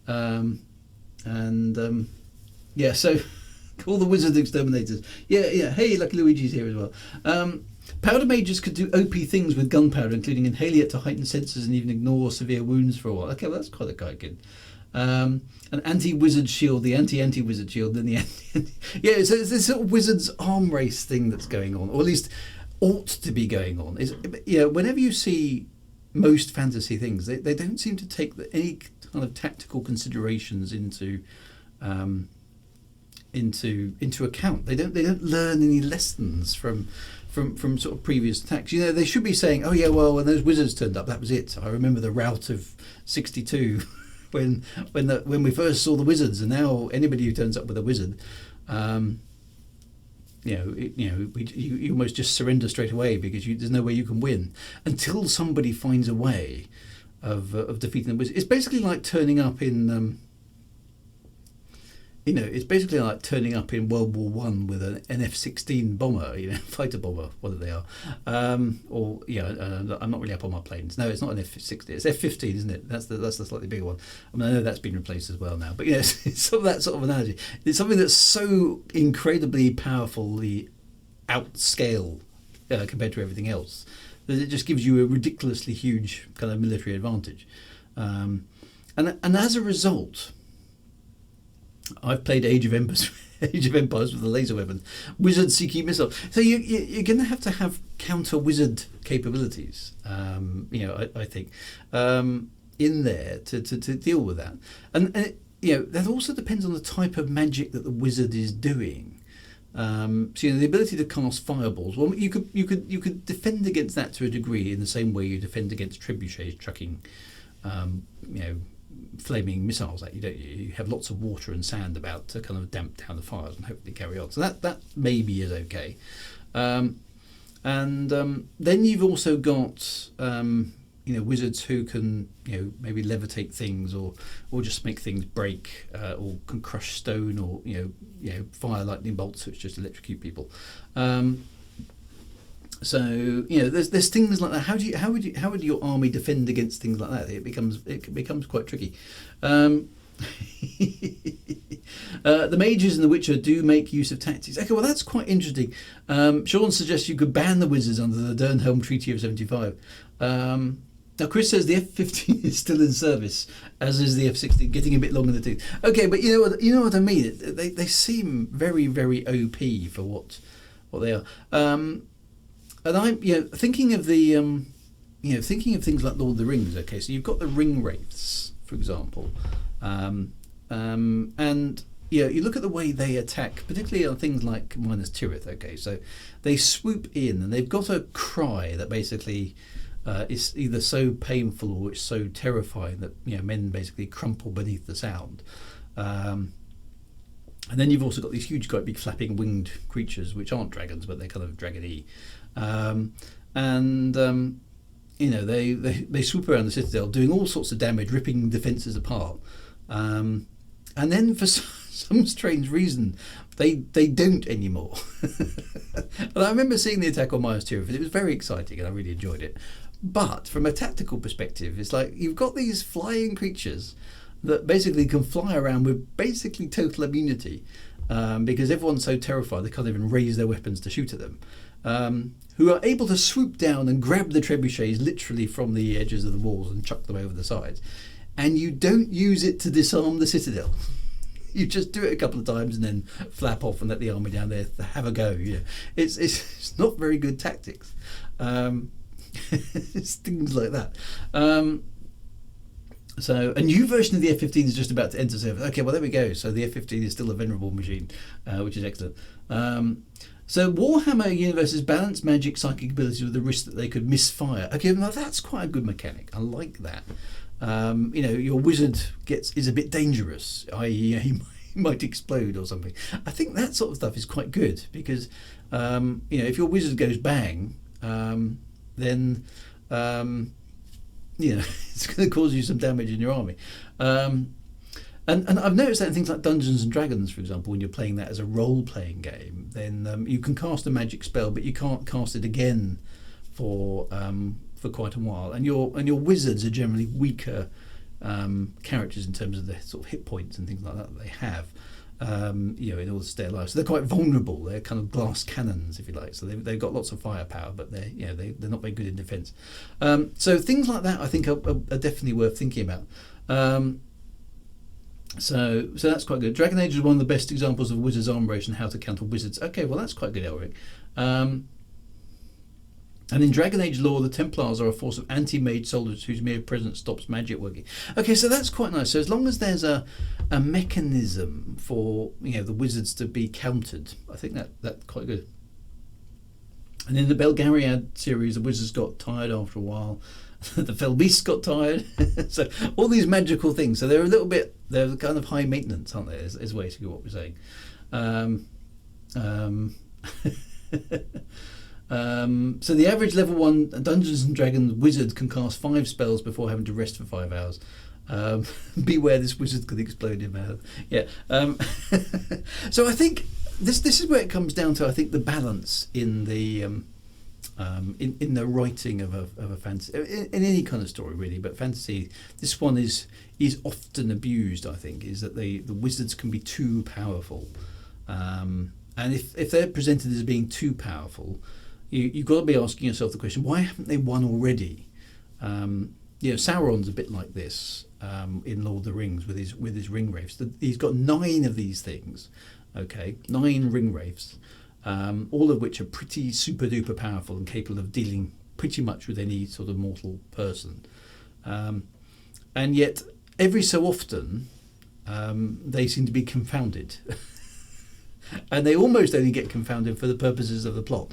So all the wizard exterminators. Yeah. Hey, Lucky Luigi's here as well. Powder mages could do OP things with gunpowder, including inhale it to heighten senses and even ignore severe wounds for a while. Okay, well that's quite good. An anti-wizard shield, the anti-wizard shield, then the anti. Yeah, so it's this sort of wizard's arm race thing that's going on, or at least ought to be going on. Whenever you see most fantasy things, they don't seem to take any kind of tactical considerations into into account. They don't learn any lessons from sort of previous attacks. You know, they should be saying, oh yeah, well, when those wizards turned up, that was it. I remember the rout of '62 when we first saw the wizards, and now anybody who turns up with a wizard, you almost just surrender straight away because there's no way you can win until somebody finds a way of defeating the wizard. It's basically like turning up in it's basically like turning up in World War One with an F-16 bomber, fighter bomber, whatever they are. I'm not really up on my planes. No, it's not an F-16. It's F-15, isn't it? That's the slightly bigger one. I mean, I know that's been replaced as well now. But it's sort of that sort of analogy. It's something that's so incredibly powerfully outscale compared to everything else that it just gives you a ridiculously huge kind of military advantage. And as a result, I've played Age of Empires with a laser weapon, wizard CQ missile. So you're going to have counter wizard capabilities. I think in there to deal with that, and that also depends on the type of magic that the wizard is doing. So the ability to cast fireballs. Well, you could defend against that to a degree in the same way you defend against trebuchets chucking, flaming missiles at you, don't you? You have lots of water and sand about to kind of damp down the fires and hopefully carry on. So that maybe is okay. And then you've also got wizards who can maybe levitate things or just make things break or can crush stone or fire lightning bolts which just electrocute people. So there's things like that. How would your army defend against things like that? It becomes quite tricky. The mages in The Witcher do make use of tactics. Okay, well that's quite interesting. Sean suggests you could ban the wizards under the Dernhelm Treaty of '75. Now Chris says the F-15 is still in service, as is the F-16, getting a bit long in the tooth. Okay, but you know what I mean. They seem very, very OP for what they are. And I'm thinking of the thinking of things like Lord of the Rings. Okay, so you've got the ring wraiths, for example, and you look at the way they attack, particularly on things like Minas Tirith. Okay, so they swoop in and they've got a cry that basically is either so painful or it's so terrifying that men basically crumple beneath the sound. And then you've also got these huge, quite big flapping winged creatures, which aren't dragons, but they're kind of dragon-y. They swoop around the citadel, doing all sorts of damage, ripping defences apart. And then for some strange reason, they don't anymore. And I remember seeing the attack on Minas Tirith, and it was very exciting, and I really enjoyed it. But from a tactical perspective, it's like you've got these flying creatures that basically can fly around with basically total immunity, because everyone's so terrified they can't even raise their weapons to shoot at them, who are able to swoop down and grab the trebuchets literally from the edges of the walls and chuck them over the sides. And you don't use it to disarm the citadel. You just do it a couple of times and then flap off and let the army down there have a go. It's not very good tactics. It's things like that. So a new version of the F-15 is just about to enter service. Okay, well there we go. So the F-15 is still a venerable machine, which is excellent. So Warhammer Universe's balanced magic psychic abilities with the risk that they could misfire. Okay, now that's quite a good mechanic. I like that. Your wizard is a bit dangerous, i.e. he might explode or something. I think that sort of stuff is quite good because if your wizard goes bang, then it's going to cause you some damage in your army. And I've noticed that in things like Dungeons and Dragons, for example, when you're playing that as a role-playing game, then you can cast a magic spell, but you can't cast it again for quite a while. And your wizards are generally weaker characters in terms of the sort of hit points and things like that they have. In order to stay alive, so they're quite vulnerable. They're kind of glass cannons, if you like. So they've got lots of firepower, but they're not very good in defence. So things like that, I think, are definitely worth thinking about. So that's quite good. Dragon Age is one of the best examples of wizards armor race and how to counter wizards. Okay, well that's quite good, Elric. And in Dragon Age lore, the Templars are a force of anti-mage soldiers whose mere presence stops magic working. Okay, so that's quite nice. So as long as there's a mechanism for the wizards to be countered, I think that's quite good. And in the Belgariad series, the wizards got tired after a while. The fell beasts got tired. So all these magical things. So they're they're kind of high maintenance, aren't they? Is basically what we're saying. So the average level 1 Dungeons and Dragons wizard can cast 5 spells before having to rest for 5 hours. Beware, this wizard could explode in mouth. Yeah. So I think this is where it comes down to. I think the balance in the in the writing of a fantasy, in any kind of story really, but fantasy. This one is often abused. I think is that the wizards can be too powerful, and if they're presented as being too powerful, you've got to be asking yourself the question: why haven't they won already? Sauron's a bit like this in Lord of the Rings with his ring wraiths. He's got 9 of these things. Okay, 9 ring wraiths, all of which are pretty super duper powerful and capable of dealing pretty much with any sort of mortal person. And yet, every so often, they seem to be confounded. And they almost only get confounded for the purposes of the plot.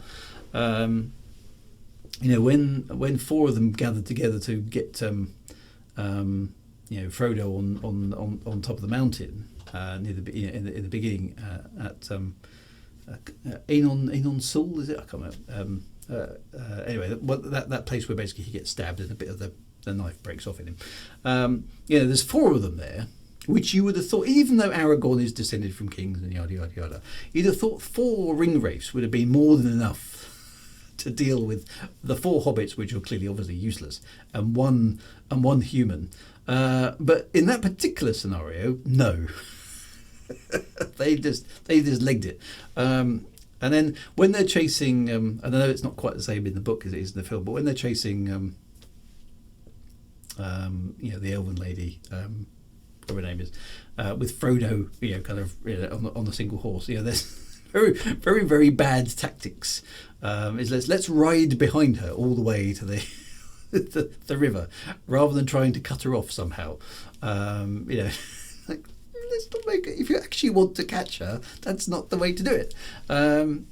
When 4 of them gathered together to get Frodo on top of the mountain near in the beginning at Aenon Sul, is it? I can't remember. Anyway, that place where basically he gets stabbed and a bit of the knife breaks off in him. There's 4 of them there, which you would have thought, even though Aragorn is descended from kings and yada yada yada, you'd have thought 4 ring wraiths would have been more than enough to deal with the 4 hobbits, which are clearly obviously useless, and one human. But in that particular scenario, no. they just legged it. And then when they're chasing, and I know it's not quite the same in the book as it is in the film, but when they're chasing, the elven lady, whatever her name is, with Frodo, kind of on a single horse, there's very, very, very bad tactics. Let's ride behind her all the way to the the river, rather than trying to cut her off somehow. Let's not make it. If you actually want to catch her, that's not the way to do it. And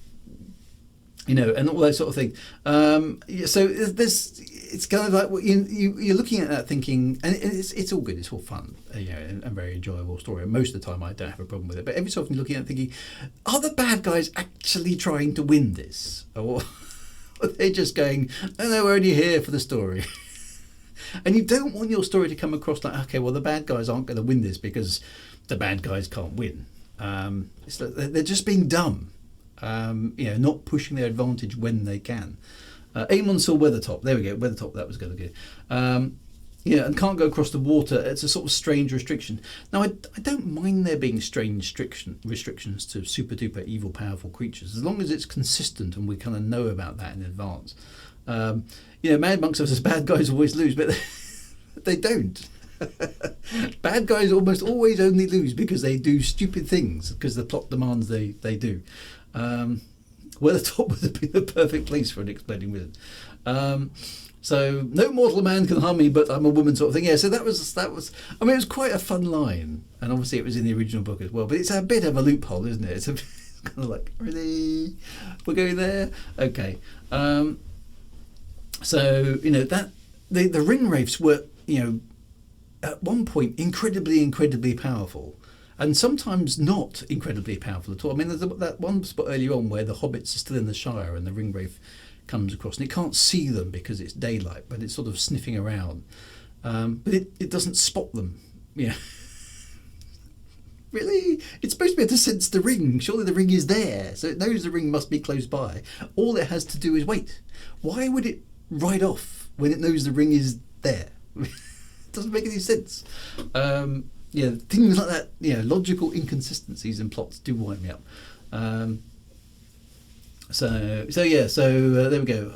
all that sort of thing. So it's kind of like you're looking at that thinking, and it's all good, it's all fun, and very enjoyable story. And most of the time, I don't have a problem with it. But every so often, you're looking at it thinking, are the bad guys actually trying to win this, or are they just going, no, we're only here for the story? And you don't want your story to come across like, okay, well, the bad guys aren't going to win this because the bad guys can't win. It's like they're just being dumb. Not pushing their advantage when they can. Aemon saw Weathertop. There we go. Weathertop. That was going to go. And can't go across the water. It's a sort of strange restriction. Now, I don't mind there being strange restrictions to super duper evil, powerful creatures, as long as it's consistent and we kind of know about that in advance. Mad Monk says bad guys always lose, but they don't. Bad guys almost always only lose because they do stupid things, because the plot demands they do. Weathertop would have been the perfect place for an exploding wizard. So no mortal man can harm me, but I'm a woman, sort of thing. Yeah. So that was. I mean, it was quite a fun line, and obviously it was in the original book as well. But it's a bit of a loophole, isn't it? It's kind of like, really, we're going there. Okay. So that the ring wraiths were at one point incredibly powerful. And sometimes not incredibly powerful at all. I mean, there's that one spot earlier on where the hobbits are still in the Shire and the ringwraith comes across, and it can't see them because it's daylight, but it's sort of sniffing around. But it doesn't spot them. Really? It's supposed to be able to sense the ring. Surely the ring is there, so it knows the ring must be close by. All it has to do is wait. Why would it ride off when it knows the ring is there? It doesn't make any sense. Things like that, logical inconsistencies in plots do wind me up. So there we go.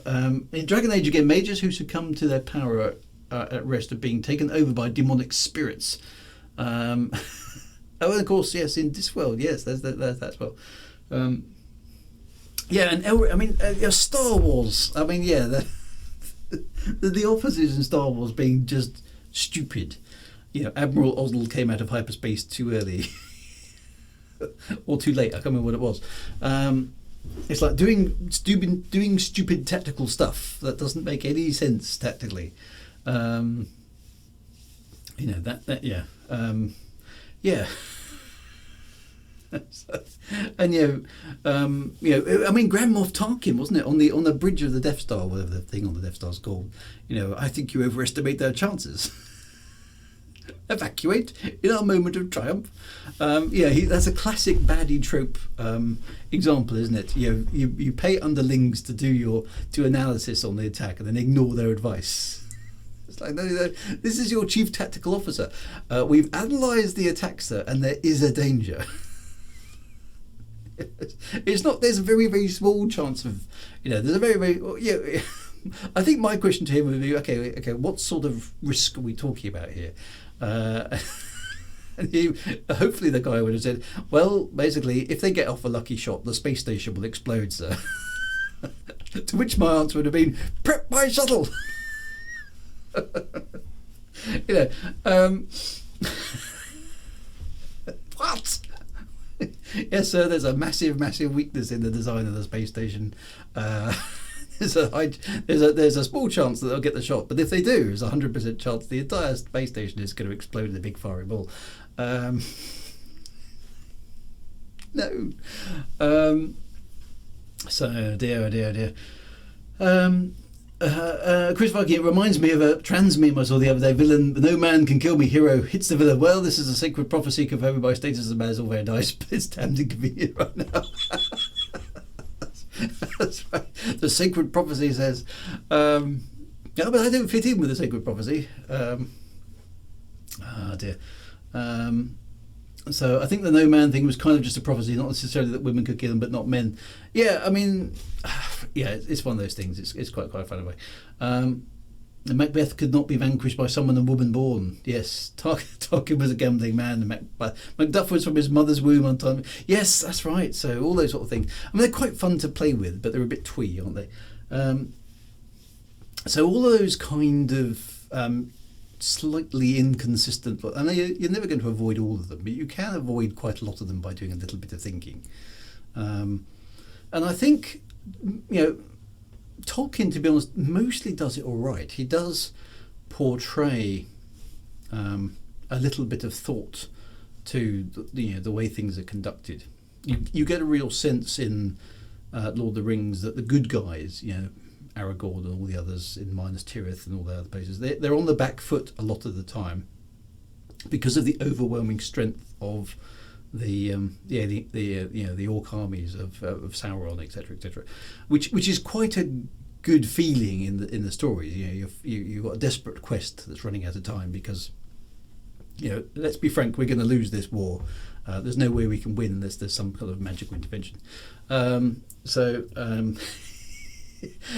In Dragon Age again, mages who succumb to their power at rest are being taken over by demonic spirits. And of course, yes, in this world, yes, that's well. Yeah, and I mean, Star Wars. I mean, yeah, the officers in Star Wars being just stupid. Admiral Oswald came out of hyperspace too early. Or too late. I can't remember what it was. It's like doing stupid tactical stuff that doesn't make any sense tactically. Yeah. Yeah. And I mean, Grand Moff Tarkin, wasn't it, on the bridge of the Death Star, whatever the thing on the Death Star's called? I think you overestimate their chances. Evacuate in our moment of triumph. That's a classic baddie trope example, isn't it? You pay underlings to do analysis on the attack and then ignore their advice. It's like, no, this is your chief tactical officer. We've analysed the attack, sir, and there is a danger. It's not. There's a very, very small chance of. There's a very, very. I think my question to him would be, okay, what sort of risk are we talking about here? And hopefully the guy would have said, well, basically, if they get off a lucky shot, the space station will explode, sir. To which my answer would have been, prep my shuttle. What? Yes, sir, there's a massive, massive weakness in the design of the space station. There's a small chance that they'll get the shot, but if they do, there's a 100% chance the entire space station is going to explode in a big fiery ball. No. So dear. Chris Viking, it reminds me of a trans meme I saw the other day. Villain, no man can kill me. Hero hits the villain. Well, this is a sacred prophecy confirmed by status as a man is all very nice, but it's damned inconvenient right now. That's right. The sacred prophecy says, no, but I don't fit in with the sacred prophecy. Dear. So I think the no man thing was kind of just a prophecy, not necessarily that women could kill them, but not men. Yeah, I mean, it's one of those things. It's quite fun away. The Macbeth could not be vanquished by someone and woman born. Yes, Tarkin was a gambling man. Macduff was from his mother's womb on time. Yes, that's right. So all those sort of things. I mean, they're quite fun to play with, but they're a bit twee, aren't they? So all of those kind of slightly inconsistent. I know you're never going to avoid all of them, but you can avoid quite a lot of them by doing a little bit of thinking. And I think, Tolkien, to be honest, mostly does it all right. He does portray a little bit of thought to the way things are conducted. You get a real sense in Lord of the Rings that the good guys, Aragorn and all the others in Minas Tirith and all the other places, they're on the back foot a lot of the time because of the overwhelming strength of the orc armies of Sauron, etc., which is quite a good feeling in the stories. You've got a desperate quest that's running out of time because let's be frank, we're going to lose this war. There's no way we can win unless there's some kind of magical intervention.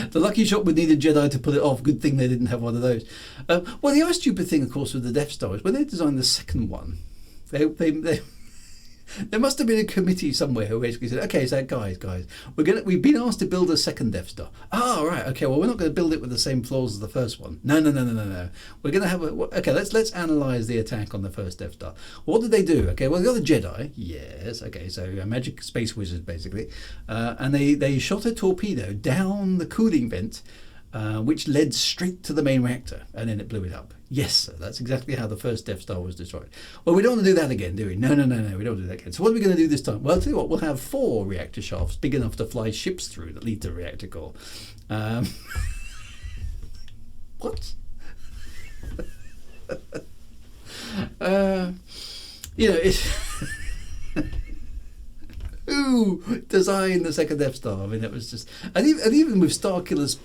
The lucky shot would need a Jedi to pull it off. Good thing they didn't have one of those. Well, the other stupid thing, of course, with the Death Star is when they designed the second one, they there must have been a committee somewhere who basically said, okay, so guys, we've been asked to build a second Death Star. Oh, right, okay, well, we're not going to build it with the same flaws as the first one. No. We're going to have okay, let's analyse the attack on the first Death Star. What did they do? Okay, well, they got the Jedi. Yes, okay, so a magic space wizard, basically. And they shot a torpedo down the cooling vent, which led straight to the main reactor, and then it blew it up. Yes, sir, that's exactly how the first Death Star was destroyed. Well, we don't want to do that again, do we? No, we don't want to do that again. So what are we going to do this time? Well, I'll tell you what, we'll have 4 reactor shafts big enough to fly ships through that lead to reactor core. What? Who designed the second Death Star? I mean, it was just... And even with Starkiller's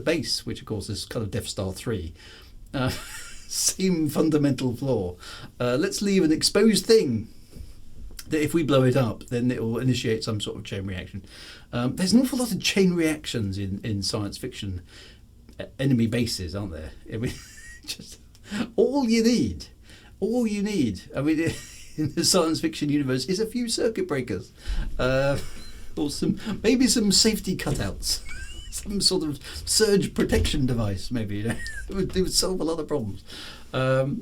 base, which of course is kind of Death Star 3, same fundamental flaw. Let's leave an exposed thing that if we blow it up, then it will initiate some sort of chain reaction. There's an awful lot of chain reactions in science fiction enemy bases, aren't there? I mean, just all you need. I mean, in the science fiction universe is a few circuit breakers. or maybe some safety cutouts, some sort of surge protection device. Maybe it would solve a lot of problems. So.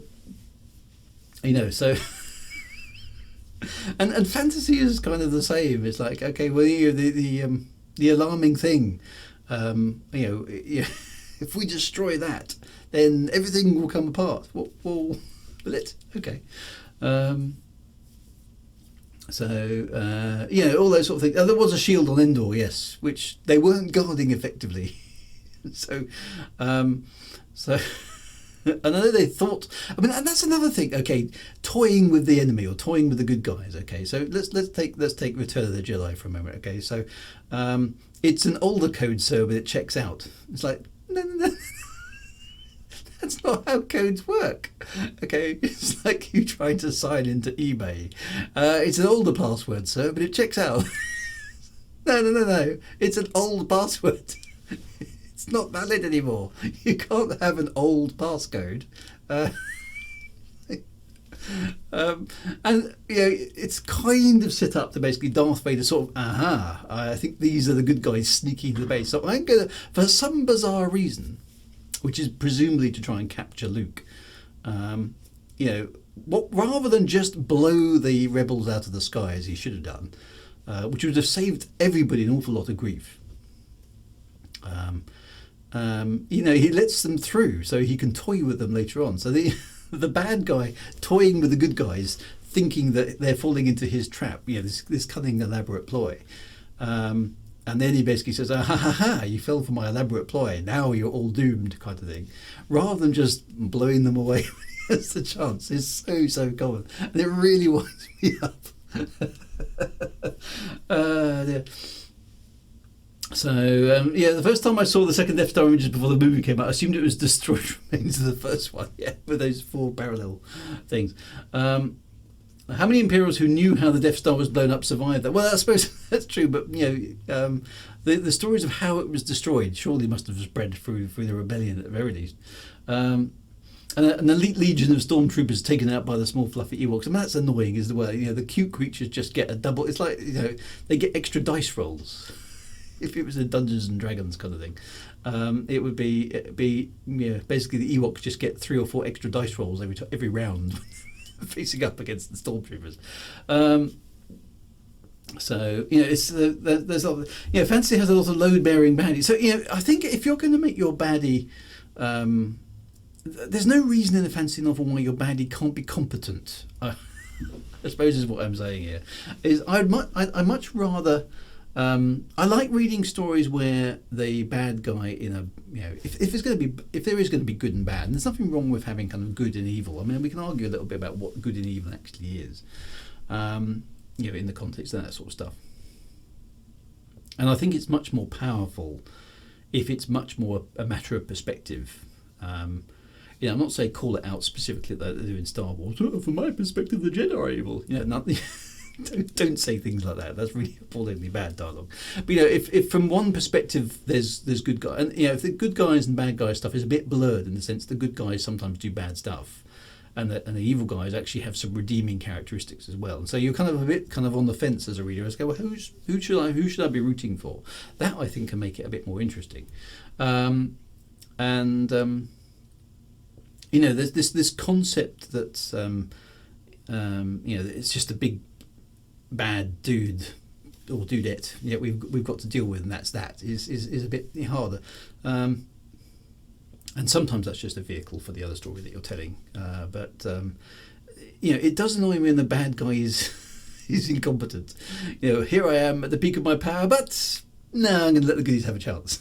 And fantasy is kind of the same. It's like, okay, well, the alarming thing, if we destroy that, then everything will come apart. Well, will it? Okay. All those sort of things. There was a shield on Endor, yes, which they weren't guarding effectively. so. And I know they thought. I mean, and that's another thing. Okay, toying with the enemy or toying with the good guys. Okay, so let's take Return of the Jedi for a moment. Okay, so it's an older code, sir, but it checks out. It's like no. That's not how codes work. Okay, it's like you trying to sign into eBay. It's an older password, sir, but it checks out. No. It's an old password. It's not valid anymore. You can't have an old passcode. It's kind of set up to basically Darth Vader sort of, I think these are the good guys sneaking into the base. So I'm going to, for some bizarre reason, which is presumably to try and capture Luke, rather than just blow the rebels out of the sky as he should have done, which would have saved everybody an awful lot of grief. He lets them through so he can toy with them later on. So the bad guy toying with the good guys, thinking that they're falling into his trap. This cunning, elaborate ploy. And then he basically says, you fell for my elaborate ploy. Now you're all doomed, kind of thing. Rather than just blowing them away when he has the chance. It's so common. And it really winds me up. Yeah. So, the first time I saw the second Death Star images before the movie came out, I assumed it was destroyed remains of the first one, with those 4 parallel things. How many Imperials who knew how the Death Star was blown up survived that? Well, I suppose that's true, but, the stories of how it was destroyed surely must have spread through the rebellion at the very least. An elite legion of stormtroopers taken out by the small fluffy Ewoks. I mean, that's annoying, is the way. The cute creatures just get a double. It's like, they get extra dice rolls. If it was a Dungeons and Dragons kind of thing, it would be basically the Ewoks just get 3 or 4 extra dice rolls every round, facing up against the stormtroopers. There's fantasy has a lot of load bearing baddies. So I think if you're going to make your baddie, there's no reason in a fantasy novel why your baddie can't be competent. I suppose is what I'm saying here. Is I'd much rather. I like reading stories where the bad guy if there is going to be good and bad, and there's nothing wrong with having kind of good and evil. I mean, we can argue a little bit about what good and evil actually is, in the context of that sort of stuff. And I think it's much more powerful if it's much more a matter of perspective. I'm not saying call it out specifically like they do in Star Wars. From my perspective, the Jedi are evil. Nothing. Don't say things like that. That's really appallingly bad dialogue. But if from one perspective there's good guy, and if the good guys and bad guys stuff is a bit blurred in the sense the good guys sometimes do bad stuff, and the evil guys actually have some redeeming characteristics as well. And so you're kind of a bit on the fence as a reader. As go, well, who should I be rooting for? That I think can make it a bit more interesting. There's this concept that it's just a big bad dude or dudette we've got to deal with, and that's is a bit harder, and sometimes that's just a vehicle for the other story that you're telling, but it does annoy me when the bad guy is incompetent. Here I am at the peak of my power, but no, I'm going to let the goodies have a chance.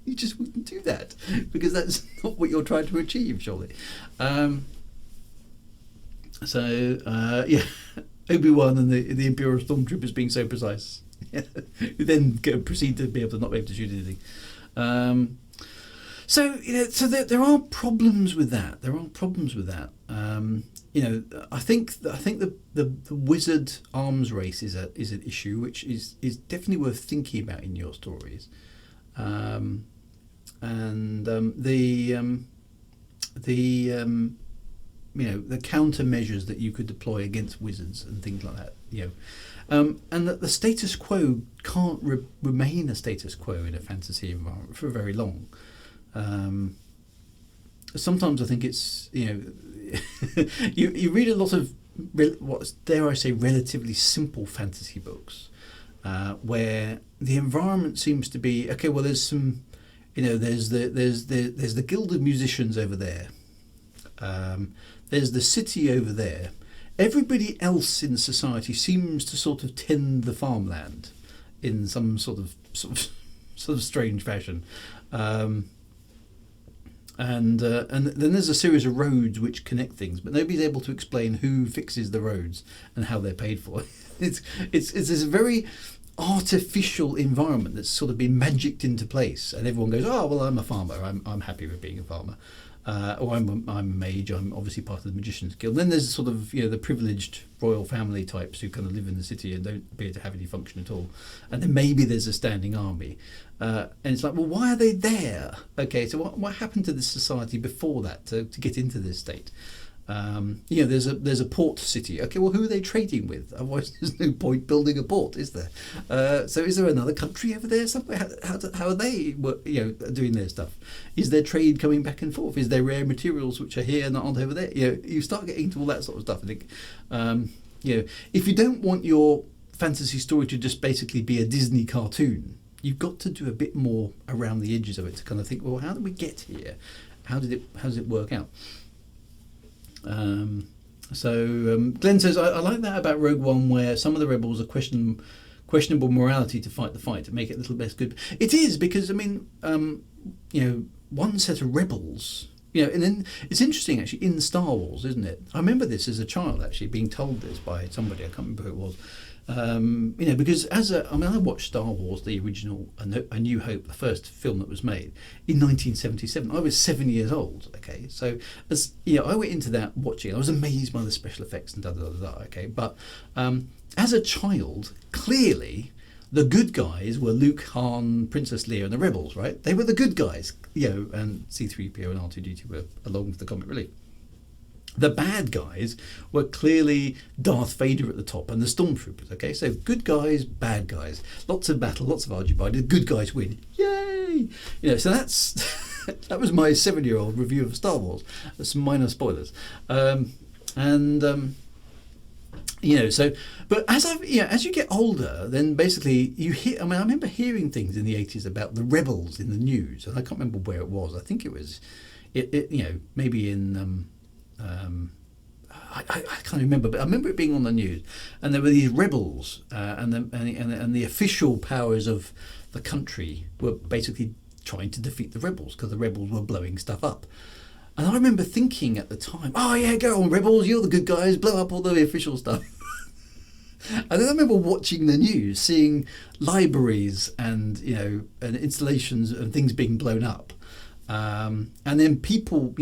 You just wouldn't do that because that's not what you're trying to achieve, surely. Obi-Wan and the Imperial Stormtroopers being so precise, who then proceed to be able to not be able to shoot anything. So there are problems with that. I think the wizard arms race is an issue which is definitely worth thinking about in your stories, the countermeasures that you could deploy against wizards and things like that. and that the status quo can't remain a status quo in a fantasy environment for very long. Sometimes I think it's, you read a lot of what dare I say relatively simple fantasy books, where the environment seems to be okay. Well, there's some, there's the guild of musicians over there. There's the city over there. Everybody else in society seems to sort of tend the farmland in some sort of strange fashion. And then there's a series of roads which connect things, but nobody's able to explain who fixes the roads and how they're paid for. It's this very artificial environment that's sort of been magicked into place, and everyone goes, "Oh well, I'm a farmer. I'm happy with being a farmer." Or I'm a mage. I'm obviously part of the Magician's Guild. And then there's sort of the privileged royal family types who kind of live in the city and don't appear to have any function at all. And then maybe there's a standing army, and it's like, well, why are they there? Okay, so what happened to this society before that to get into this state? There's a port city. Okay, well, who are they trading with? Otherwise, there's no point building a port, is there? So, is there another country over there somewhere? How are they, doing their stuff? Is there trade coming back and forth? Is there rare materials which are here and aren't over there? You start getting into all that sort of stuff. I think, if you don't want your fantasy story to just basically be a Disney cartoon, you've got to do a bit more around the edges of it to kind of think, well, how did we get here? How does it work out? Glenn says, I like that about Rogue One, where some of the rebels are questionable morality to fight the fight to make it a little less good. It is, because one set of rebels, and then it's interesting actually in Star Wars, isn't it? I remember this as a child actually being told this by somebody, I can't remember who it was. Because I watched Star Wars, the original A New Hope, the first film that was made in 1977. I was 7 years old. Okay, so as I went into that watching. I was amazed by the special effects and Okay, but as a child, clearly the good guys were Luke, Han, Princess Leia, and the rebels. Right? They were the good guys. And C-3PO and R2-D2 were along with the comic relief. The bad guys were clearly Darth Vader at the top and the Stormtroopers. Okay, so good guys, bad guys, lots of battle, lots of argy-bargy. The good guys win, yay! So that's that was my 7-year-old review of Star Wars. Some minor spoilers, So, but as you get older, then basically you hear. I remember hearing things in the 80s about the rebels in the news, and I can't remember where it was. I think it was, maybe in. I can't remember, but I remember it being on the news, and there were these rebels, and the official powers of the country were basically trying to defeat the rebels because the rebels were blowing stuff up. And I remember thinking at the time, "Oh yeah, go on rebels, you're the good guys, blow up all the official stuff." And then I remember watching the news, seeing libraries and and installations and things being blown up. And then people,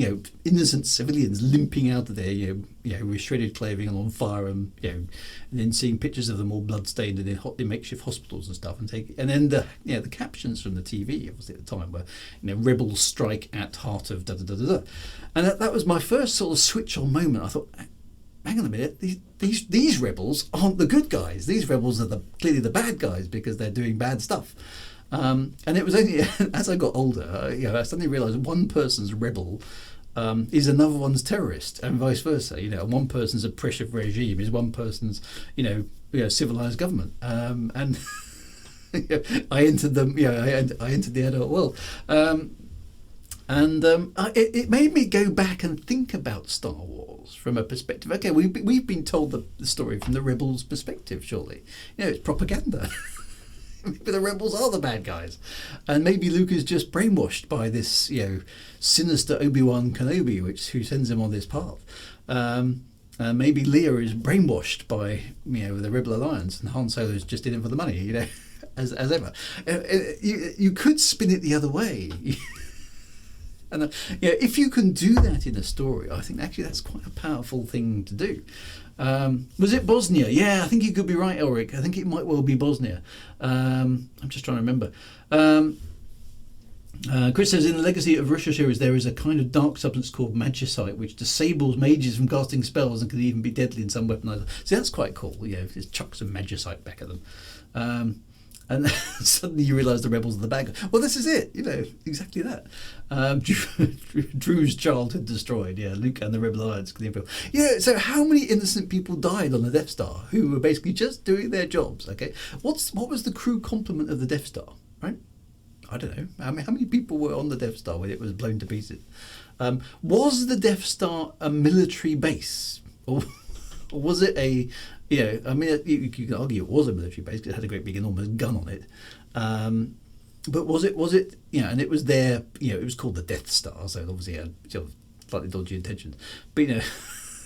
innocent civilians limping out of there, with shredded clothing and on fire, and then seeing pictures of them all bloodstained and in makeshift hospitals and stuff, and then the captions from the TV, obviously at the time, were rebels strike at heart of da da da da da, and that was my first sort of switch on moment. I thought, hang on a minute, these rebels aren't the good guys. These rebels are clearly the bad guys because they're doing bad stuff. And it was only as I got older, I suddenly realised one person's rebel is another one's terrorist, and vice versa. One person's oppressive regime is one person's, civilised government. And I entered them. I entered the adult world, it made me go back and think about Star Wars from a perspective. Okay, we've been told the story from the rebels' perspective. Surely, it's propaganda. But the rebels are the bad guys, and maybe Luke is just brainwashed by this, sinister Obi-Wan Kenobi, who sends him on this path. Maybe Leia is brainwashed by the Rebel Alliance, and Han Solo is just in it for the money, as ever. You could spin it the other way. And if you can do that in a story, I think actually that's quite a powerful thing to do. Was it Bosnia? Yeah, I think you could be right, Ulrich. I think it might well be Bosnia. I'm just trying to remember. Chris says, in the Legacy of Russia series, there is a kind of dark substance called magicite, which disables mages from casting spells and can even be deadly in some weaponized. See, that's quite cool. Just chuck some magicite back at them. And suddenly you realise the rebels are the bad guys. Well, this is it. Exactly that. Dru's childhood destroyed. Yeah, Luke and the Rebel Alliance. Yeah. So how many innocent people died on the Death Star who were basically just doing their jobs? Okay. What was the crew complement of the Death Star? Right. I don't know. How many people were on the Death Star when it was blown to pieces? Was the Death Star a military base, or was it a? You can argue it was a military base because it had a great big enormous gun on it. But was it? And it was there. It was called the Death Star, so it obviously had slightly dodgy intentions. But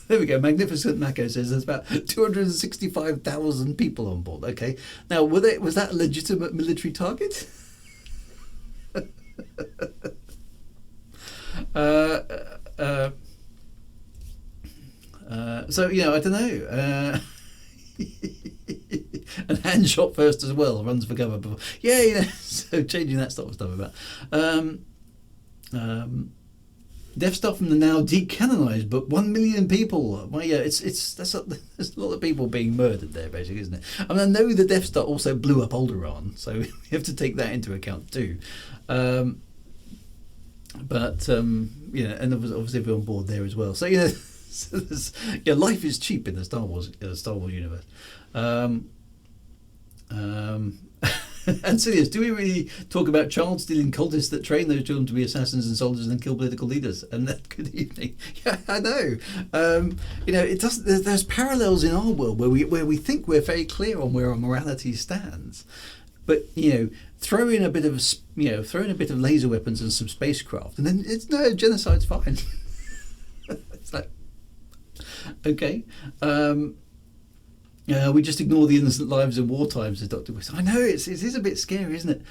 there we go. Magnificent Mako says there's about 265,000 people on board. Okay. Now, was that a legitimate military target? So I don't know. And hand shot first as well, runs for cover before. So changing that sort of stuff about. Death Star from the now decanonised book, 1 million people. Well, that's there's a lot of people being murdered there, basically, isn't it? I know the Death Star also blew up Alderaan, so we have to take that into account too. And obviously we're on board there as well. So life is cheap in the Star Wars universe. And Sirius, do we really talk about child-stealing cultists that train those children to be assassins and soldiers and kill political leaders? And that good evening. Yeah, I know. It doesn't. There's parallels in our world where we think we're very clear on where our morality stands, but throw in a bit of laser weapons and some spacecraft, and then genocide's fine. It's like, okay. We just ignore the innocent lives in wartime, says Dr. West. I know, it is a bit scary, isn't it?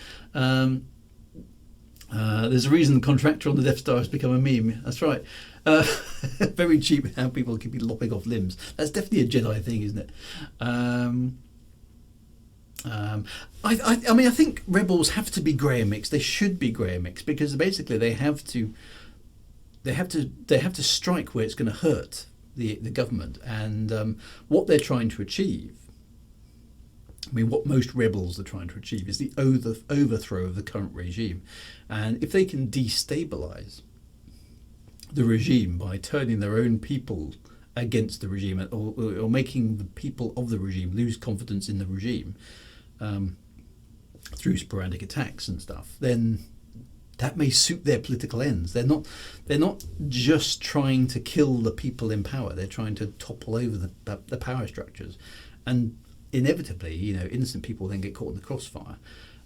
There's a reason the contractor on the Death Star has become a meme. That's right. Very cheap how people can be lopping off limbs. That's definitely a Jedi thing, isn't it? I think rebels have to be grey mix. They should be grey mix because basically they have to strike where it's going to hurt the government and what they're trying to achieve. What most rebels are trying to achieve is the overthrow of the current regime, and if they can destabilise the regime by turning their own people against the regime or making the people of the regime lose confidence in the regime through sporadic attacks and stuff, then that may suit their political ends. They're not just trying to kill the people in power. They're trying to topple over the power structures, and inevitably, innocent people then get caught in the crossfire,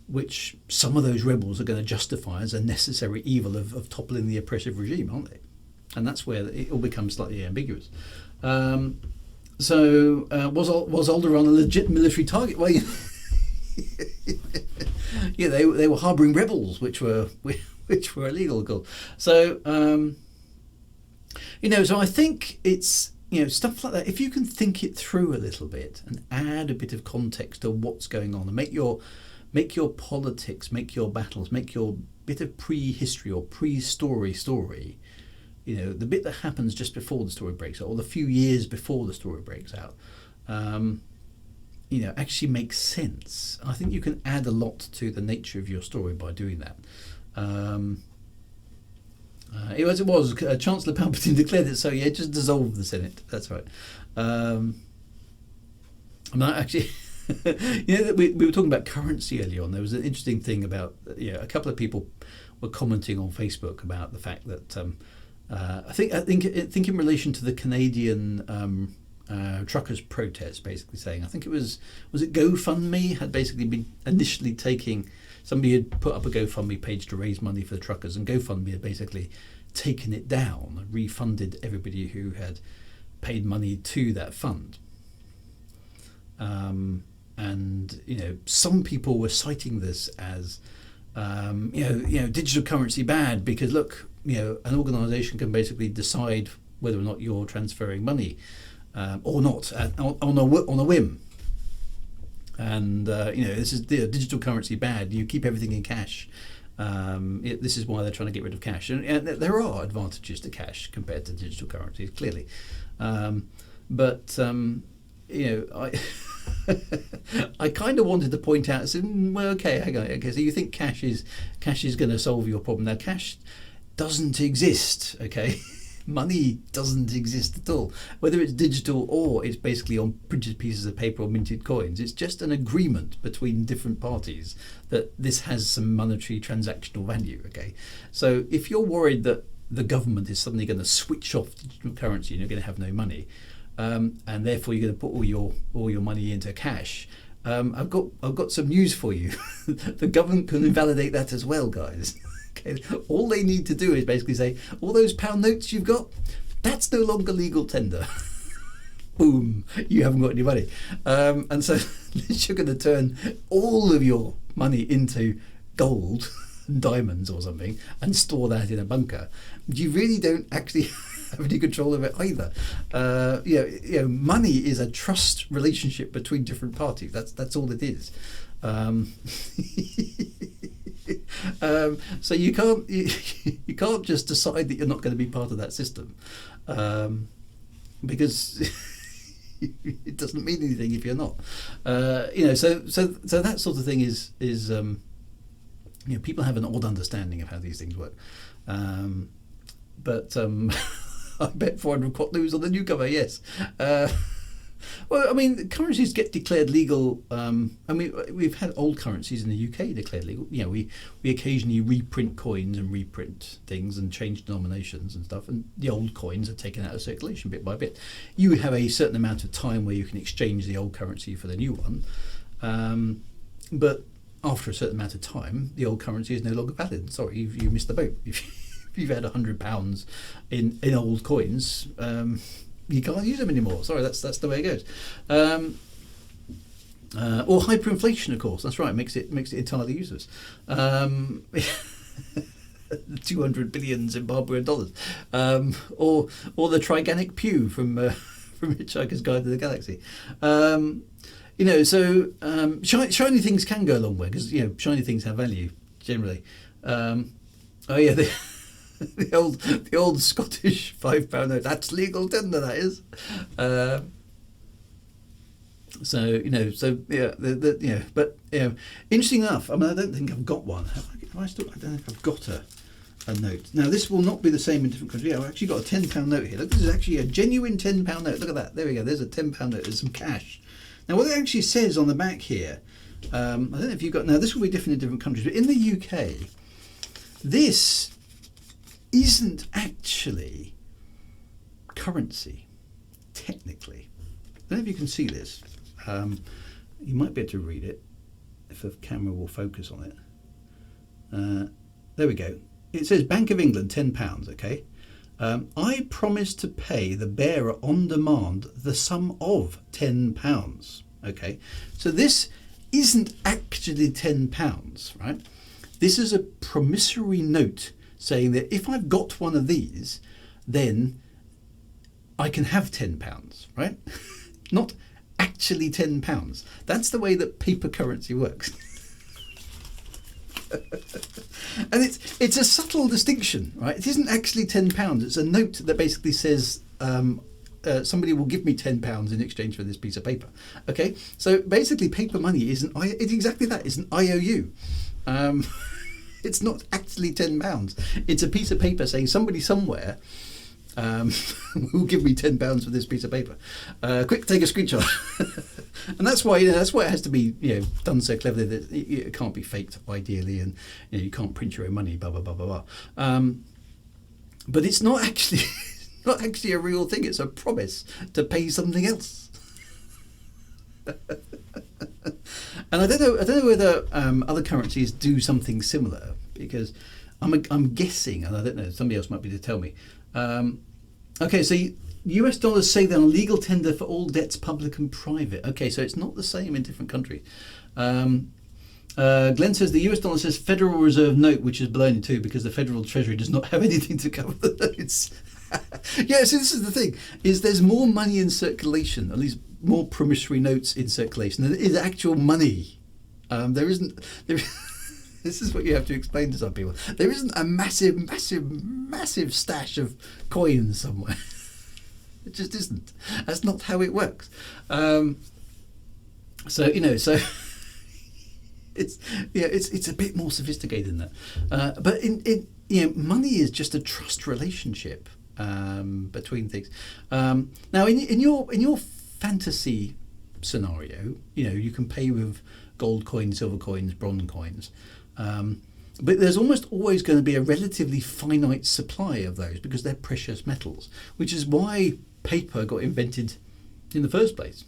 which some of those rebels are going to justify as a necessary evil of toppling the oppressive regime, aren't they? And that's where it all becomes slightly ambiguous. Was Alderaan a legit military target? Well, they were harbouring rebels, which were illegal. Cool. So so I think it's stuff like that. If you can think it through a little bit and add a bit of context to what's going on, and make your politics, make your battles, make your bit of pre-history or pre-story story. The bit that happens just before the story breaks out, or the few years before the story breaks out. Actually makes sense. I think you can add a lot to the nature of your story by doing that. It was Chancellor Palpatine declared it, so just dissolve the Senate. That's right. Actually, we were talking about currency earlier on. There was an interesting thing about a couple of people were commenting on Facebook about the fact that I think in relation to the Canadian truckers' protest, basically saying, I think it was it GoFundMe had basically been initially somebody had put up a GoFundMe page to raise money for the truckers, and GoFundMe had basically taken it down and refunded everybody who had paid money to that fund. And some people were citing this as digital currency bad because look, an organisation can basically decide whether or not you're transferring money or not on a whim. And this is digital currency bad. You keep everything in cash. This is why they're trying to get rid of cash, and there are advantages to cash compared to digital currencies, clearly. But I I kind of wanted to point out, so, well, okay, hang on, okay, so you think cash is going to solve your problem? Now, cash doesn't exist, okay? Money doesn't exist at all. Whether it's digital or it's basically on printed pieces of paper or minted coins, it's just an agreement between different parties that this has some monetary transactional value, okay? So if you're worried that the government is suddenly going to switch off digital currency and you're going to have no money, and therefore you're going to put all your money into cash, I've got some news for you. The government can invalidate that as well, guys. Okay. All they need to do is basically say, all those pound notes you've got, that's no longer legal tender. Boom, you haven't got any money. And so you're going to turn all of your money into gold and diamonds or something and store that in a bunker. You really don't actually have any control of it either. Money is a trust relationship between different parties. That's all it is. So you can't just decide that you're not going to be part of that system, because it doesn't mean anything if you're not. So that sort of thing is people have an odd understanding of how these things work. But I bet 400 quat lose on the newcomer. Yes. Well, I mean, currencies get declared legal. We've had old currencies in the UK declared legal. We occasionally reprint coins and reprint things and change denominations and stuff. And the old coins are taken out of circulation bit by bit. You have a certain amount of time where you can exchange the old currency for the new one. But after a certain amount of time, the old currency is no longer valid. Sorry, you missed the boat. If you've had £100 in old coins, you can't use them anymore. Sorry, that's the way it goes. Or hyperinflation, of course. That's right. Makes it entirely useless. 200 billion Zimbabwean dollars, or the Triganic Pew from Hitchhiker's Guide to the Galaxy. Shiny things can go a long way because shiny things have value generally. The old Scottish £5 note, that's legal tender, that is. Interesting enough. I mean, I don't think I've got one. I don't think I've got a note. Now, this will not be the same in different countries. I've actually got a £10 note here. Look, this is actually a genuine £10 note. Look at that. There we go. There's a £10 note. There's some cash. Now, what it actually says on the back here, I don't know if you've got. Now, this will be different in different countries, but in the UK, this isn't actually currency, technically. I don't know if you can see this. You might be able to read it if the camera will focus on it. There we go. It says Bank of England, £10, okay? I promise to pay the bearer on demand the sum of £10, okay? So this isn't actually £10, right? This is a promissory note saying that if I've got one of these, then I can have £10, right? Not actually £10. That's the way that paper currency works. And it's a subtle distinction, right? It isn't actually £10. It's a note that basically says somebody will give me £10 in exchange for this piece of paper. Okay, so basically, paper money it's exactly that. It's an IOU. It's not actually £10. It's a piece of paper saying somebody somewhere will give me £10 for this piece of paper. Quick, take a screenshot. And that's why it has to be done so cleverly that it can't be faked ideally, and you can't print your own money. Blah blah blah blah blah. But it's not actually not actually a real thing. It's a promise to pay something else. And I don't know whether other currencies do something similar, because I'm guessing, and I don't know, somebody else might be able to tell me. Okay, so US dollars say they're on legal tender for all debts, public and private. Okay, so it's not the same in different countries. Glenn says the US dollar says Federal Reserve note, which is baloney too, because the Federal Treasury does not have anything to cover the notes. Yeah, so this is the thing, is there's more money in circulation, at least more promissory notes in circulation than there is actual money. There isn't. This is what you have to explain to some people. There isn't a massive stash of coins somewhere. It just isn't. That's not how it works. So it's a bit more sophisticated than that. But money is just a trust relationship between things. Now, in your fantasy scenario, you can pay with gold coins, silver coins, bronze coins. But there's almost always going to be a relatively finite supply of those because they're precious metals, which is why paper got invented in the first place.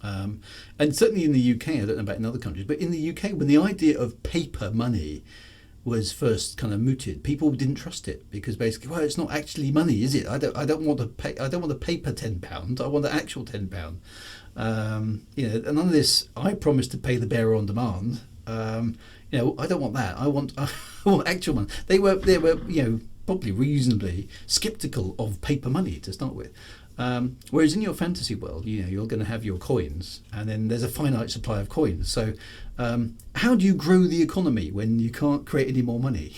And certainly in the UK, I don't know about in other countries, but in the UK, when the idea of paper money was first kind of mooted, people didn't trust it because basically, well, it's not actually money, is it? I don't want to pay. I don't want a paper £10. I want the actual £10. And none of this. I promise to pay the bearer on demand. I don't want that. I want actual money. They were probably reasonably sceptical of paper money to start with. Whereas in your fantasy world, you're going to have your coins, and then there's a finite supply of coins. So, how do you grow the economy when you can't create any more money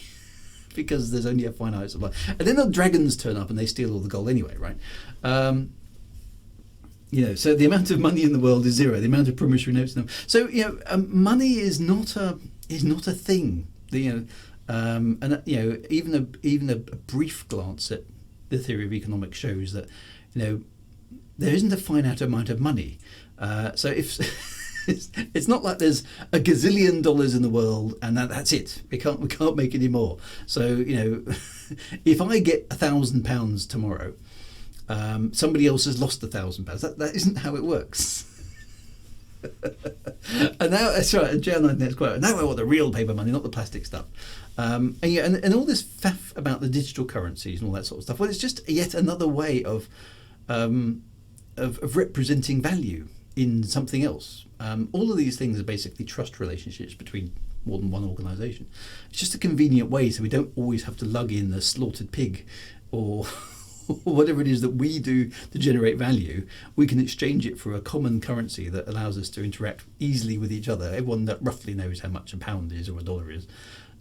because there's only a finite supply? And then the dragons turn up and they steal all the gold anyway, right? So the amount of money in the world is zero. The amount of promissory notes. So money is not a thing. Even a brief glance at the theory of economics shows that there isn't a finite amount of money. So if it's not like there's a gazillion dollars in the world and that's it. We can't make any more. So if I get £1,000 tomorrow, somebody else has lost £1,000. That isn't how it works. And now that's right. And Jan, that's quite. Now I want the real paper money, not the plastic stuff. And all this faff about the digital currencies and all that sort of stuff. Well, it's just yet another way of representing value in something else. All of these things are basically trust relationships between more than one organisation. It's just a convenient way, so we don't always have to lug in a slaughtered pig or whatever it is that we do to generate value. We can exchange it for a common currency that allows us to interact easily with each other. Everyone that roughly knows how much a pound is or a dollar is,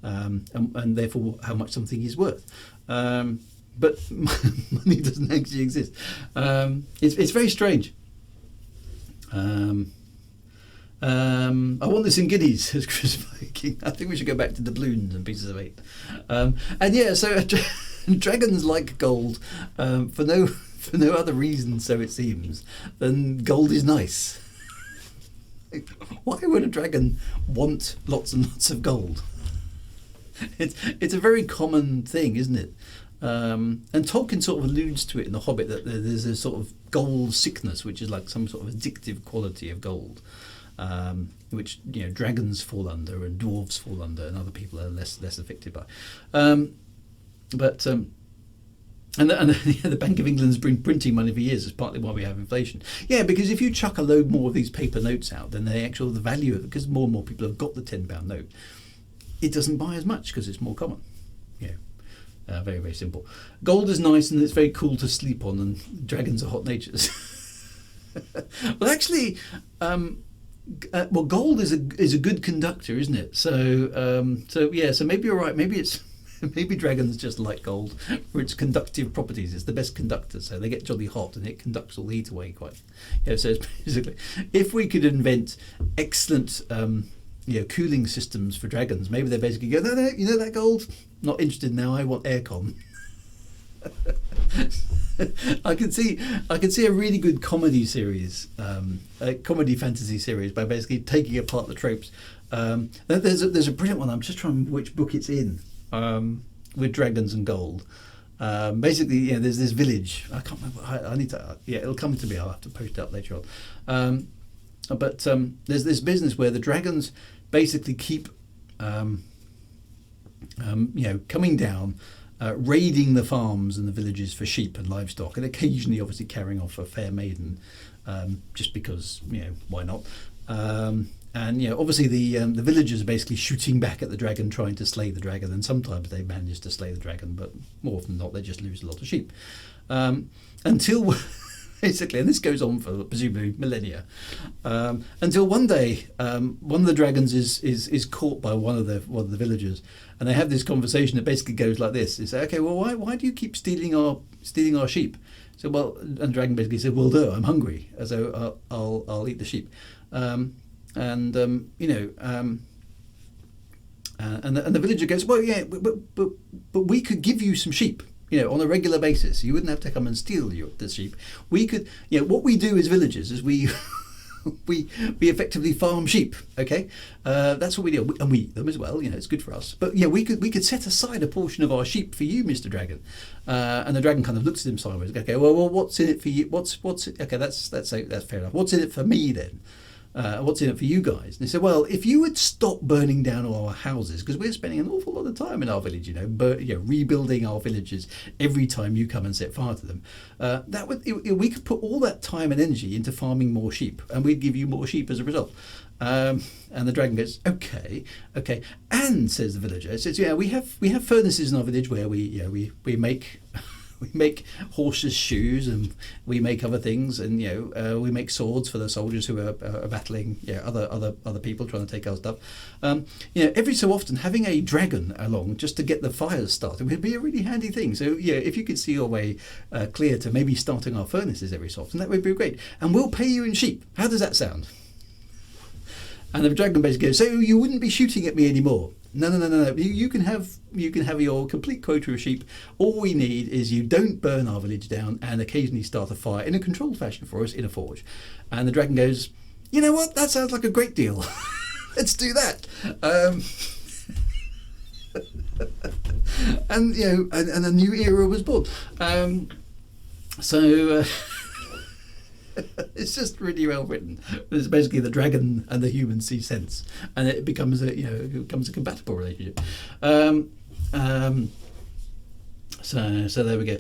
and therefore how much something is worth. But money doesn't actually exist. It's very strange. I want this in guineas, says Chris Viking. I think we should go back to doubloons and pieces of eight. So dragons like gold for no other reason, so it seems, than gold is nice. Why would a dragon want lots and lots of gold? It's a very common thing, isn't it? And Tolkien sort of alludes to it in The Hobbit, that there's a sort of gold sickness, which is like some sort of addictive quality of gold, which dragons fall under and dwarves fall under, and other people are less affected by. The Bank of England's been printing money for years. Is partly why we have inflation. Yeah, because if you chuck a load more of these paper notes out, then the value of it, because more and more people have got the £10 note, it doesn't buy as much because it's more common. Very, very simple. Gold is nice and it's very cool to sleep on, and dragons are hot natures. Well, actually, gold is a good conductor, isn't it? So maybe you're right. Maybe dragons just like gold for its conductive properties. It's the best conductor, so they get jolly hot and it conducts all the heat away quite. So it's basically, if we could invent excellent cooling systems for dragons, maybe they basically go, no, that gold, not interested now, I want aircon. I can see a really good comedy series, a comedy fantasy series, by basically taking apart the tropes. There's a brilliant one. I'm just trying to remember which book it's in, with dragons and gold. Basically, there's this village. I can't remember. I need to. It'll come to me. I'll have to post it up later on. But there's this business where the dragons basically keep, coming down, raiding the farms and the villages for sheep and livestock, and occasionally, obviously, carrying off a fair maiden, just because why not? Obviously the villagers are basically shooting back at the dragon, trying to slay the dragon, and sometimes they manage to slay the dragon, but more often than not, they just lose a lot of sheep. Until basically, and this goes on for presumably millennia, until one day one of the dragons is caught by one of the villagers, and they have this conversation that basically goes like this: "They say, okay, well, why do you keep stealing our sheep?" So, well, and the dragon basically said, "Well, no, I'm hungry, so I'll eat the sheep," and the villager goes, "Well, yeah, but we could give you some sheep, on a regular basis. You wouldn't have to come and steal the sheep. We could, what we do as villagers is we we effectively farm sheep. Okay, that's what we do, and we eat them as well. It's good for us. But we could set aside a portion of our sheep for you, Mr. Dragon." And the dragon kind of looks at him sideways. Okay, well, what's in it for you? What's okay? That's fair enough. What's in it for me then? What's in it for you guys? And they said, well, if you would stop burning down all our houses, because we're spending an awful lot of time in our village, rebuilding our villages every time you come and set fire to them, we could put all that time and energy into farming more sheep, and we'd give you more sheep as a result. And the dragon goes, okay, and says the villager, it says, we have furnaces in our village where we make we make horses' shoes, and we make other things, and we make swords for the soldiers who are battling other people trying to take our stuff. Every so often having a dragon along just to get the fires started would be a really handy thing. So if you could see your way clear to maybe starting our furnaces every so often, that would be great, and we'll pay you in sheep. How does that sound? And the dragon basically goes, so you wouldn't be shooting at me anymore? No. You can have your complete quota of sheep. All we need is you don't burn our village down and occasionally start a fire in a controlled fashion for us in a forge. And the dragon goes, you know what? That sounds like a great deal. Let's do that. And a new era was born. It's just really well written. It's basically the dragon and the human see sense, and it becomes a compatible relationship. So there we go.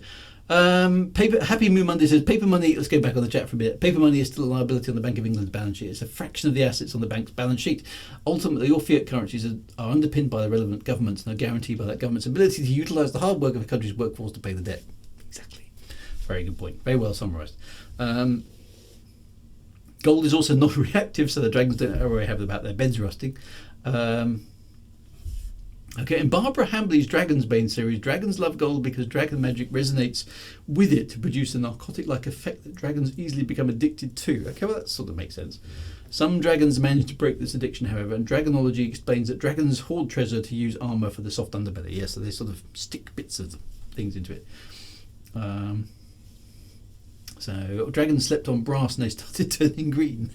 Happy Moon Monday says paper money. Let's go back on the chat for a bit. Paper money is still a liability on the Bank of England's balance sheet. It's a fraction of the assets on the bank's balance sheet. Ultimately, all fiat currencies are underpinned by the relevant governments and are guaranteed by that government's ability to utilise the hard work of a country's workforce to pay the debt. Exactly. Very good point. Very well summarised. Gold is also non-reactive, so the dragons don't worry about their beds rusting. In Barbara Hambly's Dragon's Bane series, dragons love gold because dragon magic resonates with it to produce a narcotic-like effect that dragons easily become addicted to. Okay, well that sort of makes sense. Some dragons manage to break this addiction, however, and Dragonology explains that dragons hoard treasure to use armour for the soft underbelly. Yeah, so they sort of stick bits of things into it. So dragons slept on brass and they started turning green.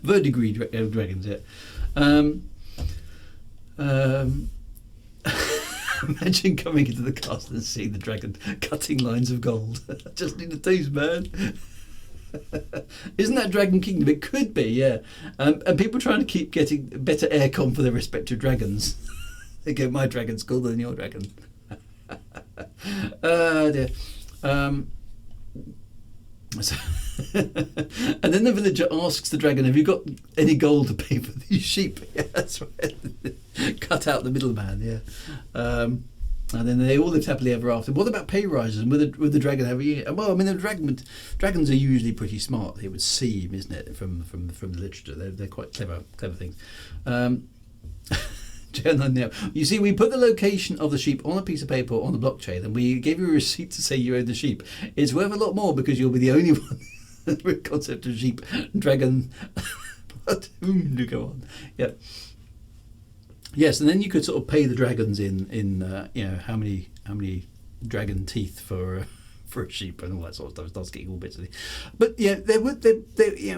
Verdigris dragons, yeah. Imagine coming into the castle and seeing the dragon cutting lines of gold. I just need a taste, man. Isn't that Dragon Kingdom? It could be, yeah. And people trying to keep getting better aircon for their respective dragons. They go, my dragon's cooler than your dragon. Dear. And then the villager asks the dragon, have you got any gold to pay for these sheep? Yeah, that's right. Cut out the middleman, yeah. And then they all lived happily ever after. What about pay rises? And would the dragon have well, I mean, dragons are usually pretty smart, it would seem, isn't it, from the literature. They're quite clever things. Now, you see, we put the location of the sheep on a piece of paper on the blockchain, and we gave you a receipt to say you own the sheep. It's worth a lot more because you'll be the only one with the concept of sheep, dragon. But to go on, yeah. Yes, and then you could sort of pay the dragons in how many dragon teeth for a sheep and all that sort of stuff. It starts getting all bits of it. But yeah,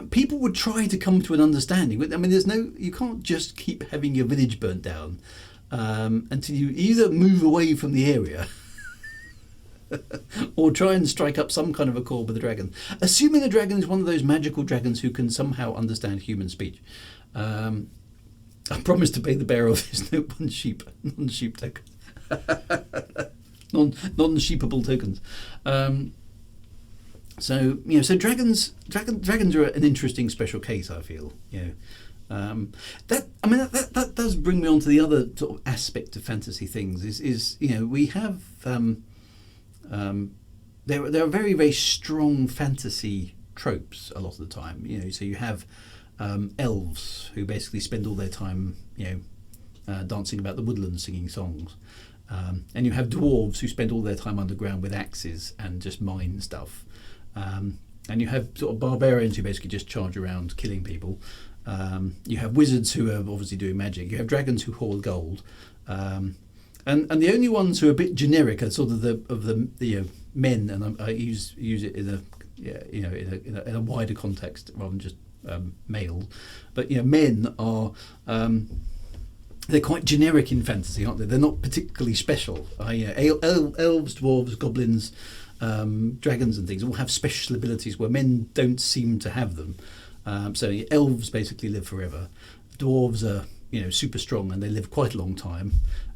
people would try to come to an understanding. I mean, you can't just keep having your village burnt down until you either move away from the area or try and strike up some kind of accord with the dragon. Assuming the dragon is one of those magical dragons who can somehow understand human speech. I promise to pay the bearer of this note non-sheep token. Non-sheepable tokens. So dragons are an interesting special case, I feel. That does bring me on to the other sort of aspect of fantasy things. Is we have there are very, very strong fantasy tropes a lot of the time. So you have elves who basically spend all their time, dancing about the woodlands, singing songs. And you have dwarves who spend all their time underground with axes and just mine stuff. And you have sort of barbarians who basically just charge around killing people. You have wizards who are obviously doing magic. You have dragons who hoard gold. And the only ones who are a bit generic are sort of the men, and I use it in a wider context rather than just male. But men are they're quite generic in fantasy, aren't they? They're not particularly special. Elves, dwarves, goblins, dragons, and things all have special abilities where men don't seem to have them. So elves basically live forever. Dwarves are super strong and they live quite a long time.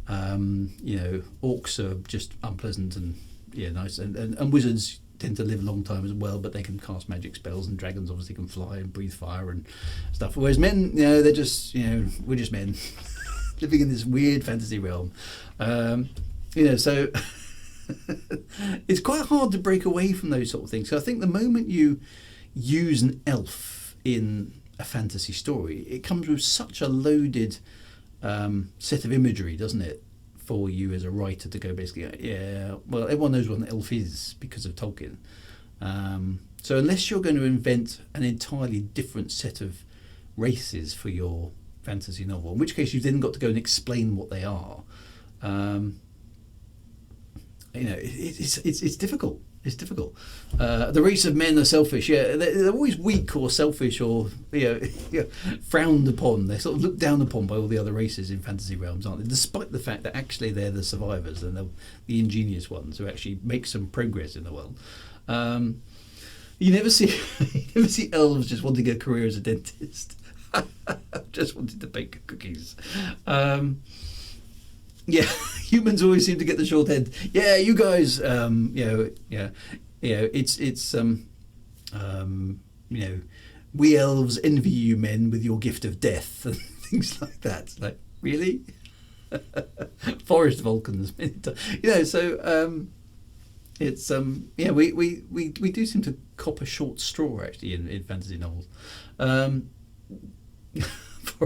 Orcs are just unpleasant and nice, and wizards tend to live a long time as well, but they can cast magic spells, and dragons obviously can fly and breathe fire and stuff. Whereas men, they're just we're just men living in this weird fantasy realm. So it's quite hard to break away from those sort of things. So I think the moment you use an elf in a fantasy story, it comes with such a loaded set of imagery, doesn't it, for you as a writer to go basically, well, everyone knows what an elf is because of Tolkien. So unless you're going to invent an entirely different set of races for your fantasy novel, in which case you've then got to go and explain what they are, it's difficult. It's difficult. The race of men are selfish. Yeah, they're always weak or selfish or frowned upon. They're sort of looked down upon by all the other races in fantasy realms, aren't they? Despite the fact that actually they're the survivors and the ingenious ones who actually make some progress in the world. You never see elves just wanting a career as a dentist. Just wanted to bake cookies. Humans always seem to get the short end. Yeah, you guys. We elves envy you men with your gift of death and things like that. Like, really? Forest Vulcans. We do seem to cop a short straw actually in fantasy novels.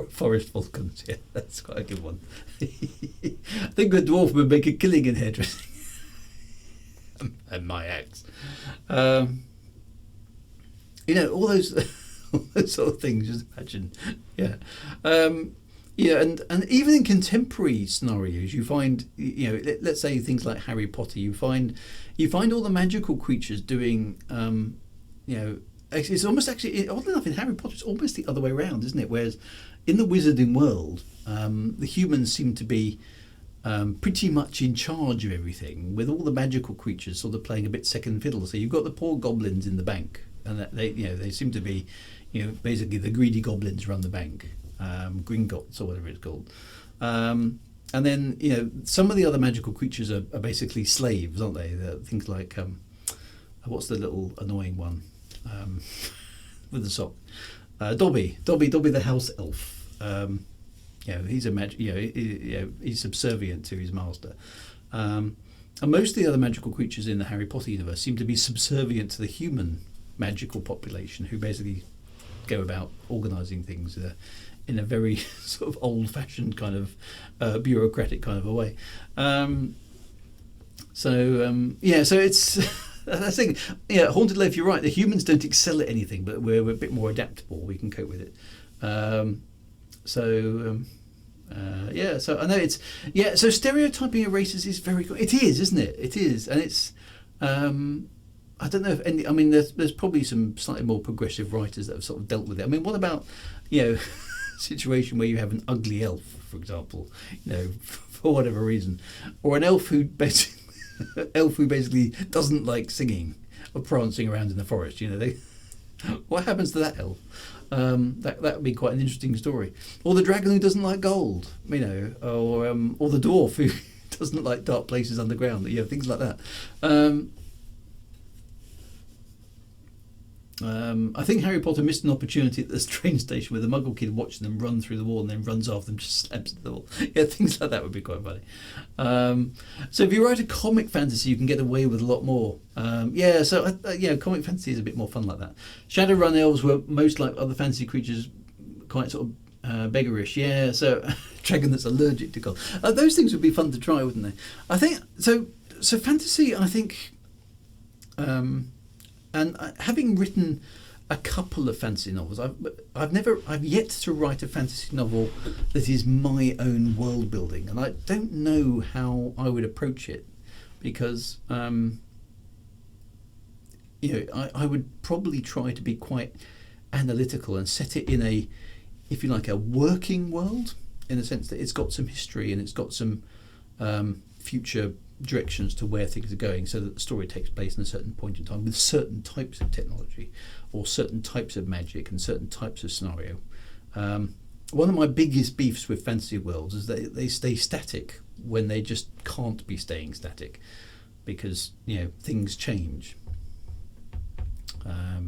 Forest Vulcans, yeah, that's quite a good one. I think a dwarf would make a killing in hairdressing. And my axe. All those sort of things, just imagine. Yeah. And even in contemporary scenarios, you find, let's say things like Harry Potter, you find all the magical creatures doing, it's almost actually, oddly enough, in Harry Potter, it's almost the other way around, isn't it? Whereas in the wizarding world, the humans seem to be pretty much in charge of everything, with all the magical creatures sort of playing a bit second fiddle. So you've got the poor goblins in the bank, and they seem to be, basically the greedy goblins run the bank, Gringotts or whatever it's called. And then some of the other magical creatures are basically slaves, aren't they? Things like what's the little annoying one? With the sock, Dobby the house elf. He's he's subservient to his master. And most of the other magical creatures in the Harry Potter universe seem to be subservient to the human magical population, who basically go about organising things in a very sort of old-fashioned kind of bureaucratic kind of a way. So it's. I think, Haunted Lake, you're right. The humans don't excel at anything, but we're a bit more adaptable. We can cope with it. So I know it's So stereotyping of races is very good. It is, isn't it? It is, and it's. I don't know if any. I mean, there's probably some slightly more progressive writers that have sort of dealt with it. I mean, what about situation where you have an ugly elf, for example, for whatever reason, or an elf who basically. Doesn't like singing or prancing around in the forest. What happens to that elf? That would be quite an interesting story. Or the dragon who doesn't like gold, or the dwarf who doesn't like dark places underground. Things like that. I think Harry Potter missed an opportunity at this train station with a Muggle kid watching them run through the wall and then runs after them, just slams into the wall. Yeah, things like that would be quite funny. So if you write a comic fantasy, you can get away with a lot more. Comic fantasy is a bit more fun like that. Shadowrun elves were most like other fantasy creatures, quite sort of beggarish. Yeah, so dragon that's allergic to gold. Those things would be fun to try, wouldn't they? I think so. So fantasy, I think. And having written a couple of fantasy novels, I've yet to write a fantasy novel that is my own world building, and I don't know how I would approach it, because I would probably try to be quite analytical and set it in a, if you like, a working world, in the sense that it's got some history and it's got some future directions to where things are going, so that the story takes place in a certain point in time with certain types of technology or certain types of magic and certain types of scenario. One of my biggest beefs with fantasy worlds is that they stay static when they just can't be staying static, because things change. I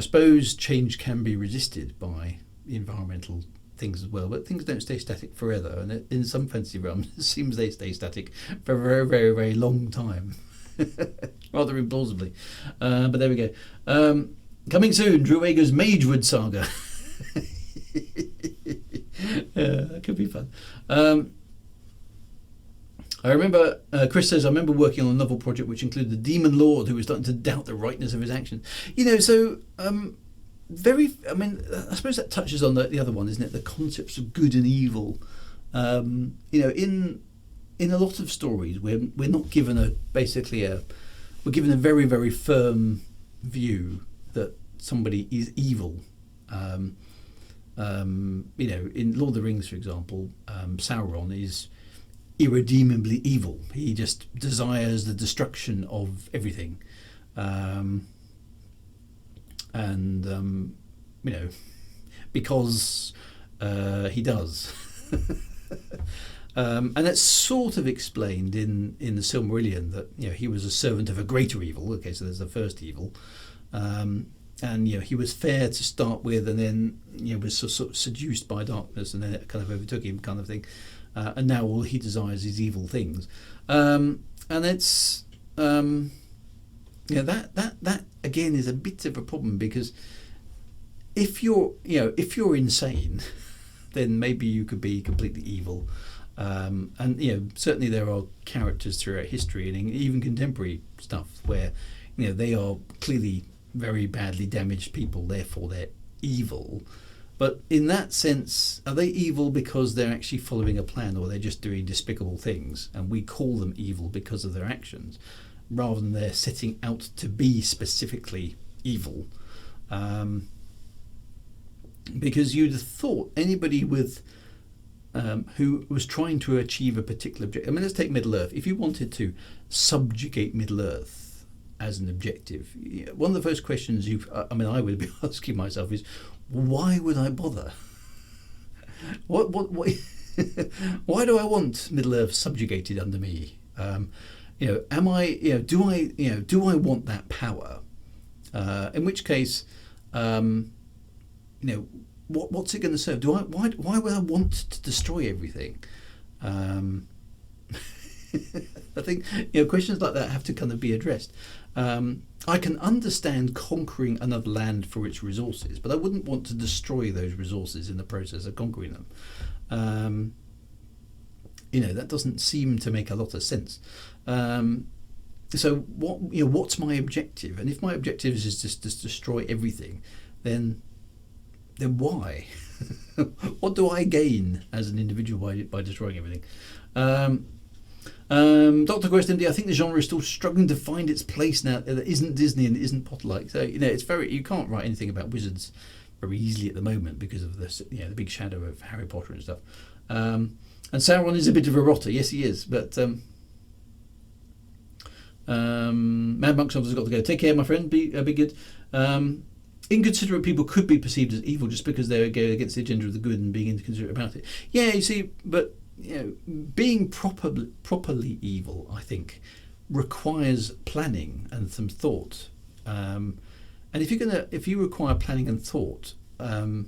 suppose change can be resisted by the environmental things as well, but things don't stay static forever, and in some fantasy realms it seems they stay static for a very, very, very long time. Rather implausibly, but there we go. Coming soon, Dru-ids Magewood Saga. That could be fun. I remember, Chris says, I remember working on a novel project which included the Demon Lord who was starting to doubt the rightness of his actions. I suppose that touches on the other one, isn't it? The concepts of good and evil. In a lot of stories, we're not given we're given a very, very firm view that somebody is evil. In Lord of the Rings, for example, Sauron is irredeemably evil. He just desires the destruction of everything. Because he does. And it's sort of explained in the Silmarillion that he was a servant of a greater evil. Okay, so there's the first evil, and he was fair to start with, and then was sort of seduced by darkness, and then it kind of overtook him, kind of thing. And now all he desires is evil things, and it's that again is a bit of a problem, because if you're insane, then maybe you could be completely evil. And certainly there are characters throughout history and even contemporary stuff where they are clearly very badly damaged people, therefore they're evil. But in that sense, are they evil because they're actually following a plan, or they're just doing despicable things and we call them evil because of their actions, rather than they're setting out to be specifically evil? Because you'd have thought anybody with who was trying to achieve a particular objective. I mean, let's take Middle Earth. If you wanted to subjugate Middle Earth as an objective, one of the first questions I would be asking myself is, why would I bother? What why do I want Middle Earth subjugated under me? Do I want that power? In which case, what's it going to serve? Why would I want to destroy everything? I think questions like that have to kind of be addressed. I can understand conquering another land for its resources, but I wouldn't want to destroy those resources in the process of conquering them. That doesn't seem to make a lot of sense. So what's my objective? And if my objective is just to destroy everything, then why? What do I gain as an individual by destroying everything? Dr. Quest MD, I think the genre is still struggling to find its place now that isn't Disney and isn't Potter-like. So it's you can't write anything about wizards very easily at the moment because of the big shadow of Harry Potter and stuff. And Sauron is a bit of a rotter. Yes, he is. But Mad Monk's obviously got to go. Take care, my friend. Be good. Inconsiderate people could be perceived as evil just because they go against the agenda of the good and being inconsiderate about it. Yeah, you see, but being properly evil, I think, requires planning and some thought. And if you require planning and thought, of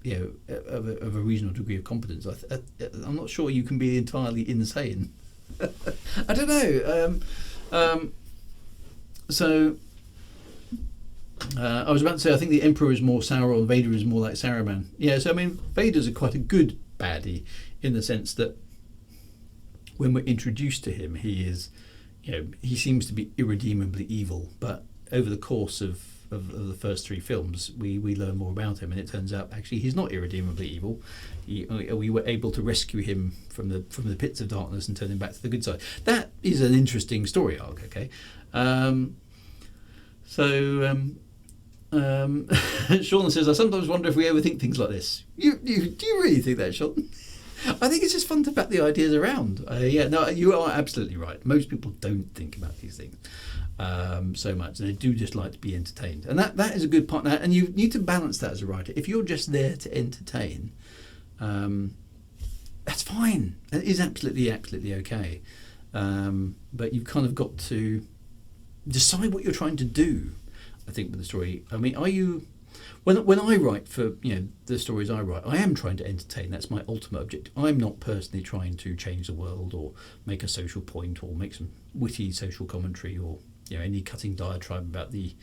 a reasonable degree of competence, I'm not sure you can be entirely insane. I don't know. I was about to say, I think the Emperor is more Sauron, Vader is more like Saruman. Yeah, so I mean, Vader's quite a good baddie in the sense that when we're introduced to him, he seems to be irredeemably evil, but over the course of the first three films, we learn more about him, and it turns out actually he's not irredeemably evil. We were able to rescue him from the pits of darkness and turn him back to the good side. That is an interesting story arc. Okay, Sean says, I sometimes wonder if we overthink things like this. Do you really think that, Sean? I think it's just fun to bat the ideas around. You are absolutely right. Most people don't think about these things so much, and they do just like to be entertained. And that is a good part. And you need to balance that as a writer. If you're just there to entertain, that's fine. It is absolutely okay. But you've kind of got to decide what you're trying to do, I think, with the story. I mean, are you... When I write for the stories I write, I am trying to entertain. That's my ultimate objective. I'm not personally trying to change the world or make a social point or make some witty social commentary or any cutting diatribe about the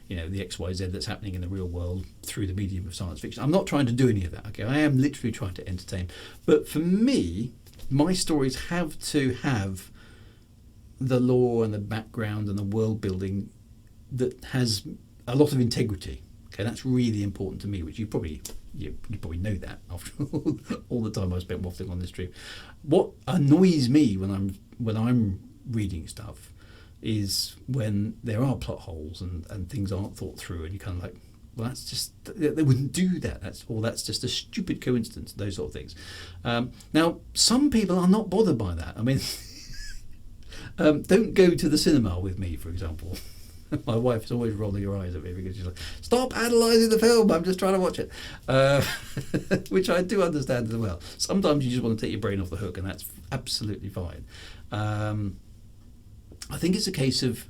XYZ that's happening in the real world through the medium of science fiction. I'm not trying to do any of that. Okay, I am literally trying to entertain. But for me, my stories have to have the lore and the background and the world building that has a lot of integrity. Okay, that's really important to me, which you probably know that after all the time I spent waffling on this stream. What annoys me when I'm reading stuff is when there are plot holes and things aren't thought through, and you kind of like, well, that's just, they wouldn't do that. That's just a stupid coincidence. Those sort of things. Now, some people are not bothered by that. I mean, don't go to the cinema with me, for example. My wife is always rolling her eyes at me because she's like, stop analysing the film, I'm just trying to watch it. Which I do understand as well. Sometimes you just want to take your brain off the hook, and that's absolutely fine. I think it's a case of